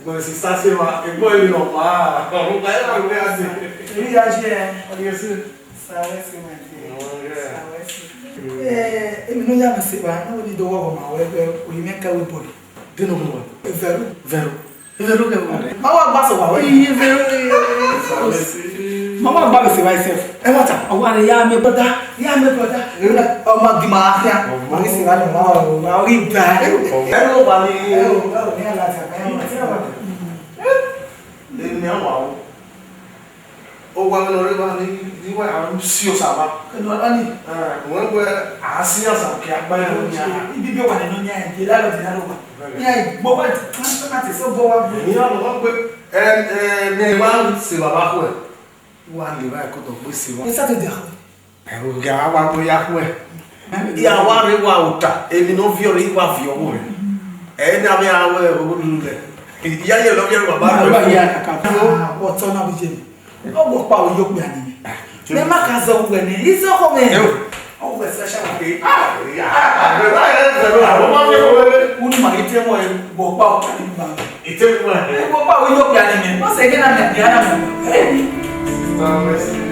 [SPEAKER 2] going to start saying, I'm going to ma. I'm going to say, we are here. What do you say?
[SPEAKER 13] Sawesi emi no ya masiba na wodi do wo ma we oyimeka we body de no mo veru ke mo ma wa gba so wa we Sawesi mama gba se wa self e wata o wa ya me brother o ma di ma afia ma ni se wa no ma ri ba
[SPEAKER 2] e lo ba ni
[SPEAKER 13] ni ala ta ka
[SPEAKER 2] ni wa o wa no re ba ni wa a si o sa ba
[SPEAKER 13] no ani
[SPEAKER 2] wọ́n gbé àásí ọ̀sán kí a gbá ẹ̀rọ ní ara.
[SPEAKER 13] Ibi bí ó wà nínú ní àìjẹ́ lálọ́ ti dáró wà. Ní àìgbọ́ wà láti sọ gbọ́ wá gbé.
[SPEAKER 2] Ìyá ọ̀nà wọ́n gbé ẹ̀ẹ́dẹ̀ wá ń ṣe bàbá kú ẹ̀. Wà lè bá ẹ̀kọ́ tó gbé sí wa.
[SPEAKER 13] Ní sátidé àwọn.
[SPEAKER 2] Ẹ̀rù ìyá wa tó yá kú ẹ̀. Ìyá wa rí wa òòtà, èmi ló fi ọ̀rọ̀ ìwà fi ọwọ́ rẹ̀. Ẹ̀ẹ́dẹ̀ àmì àwọ̀ ẹ̀ owó dúdú rẹ̀. Ìyá yẹn lọ bí ẹ̀rù bàbá rẹ̀.
[SPEAKER 13] Bàbá ìyá kàkà fún ọ̀tọ́ náà bí jẹ́ mi. Ọgbọ̀n pa òye òpin àníyàn. Me makaza ugene. Izo ko me. Oh, we special okay. Uni magite mo e bo pa o kan ba. Ite mo. E bo pa o yo piano me. Mo se ke na me piano me.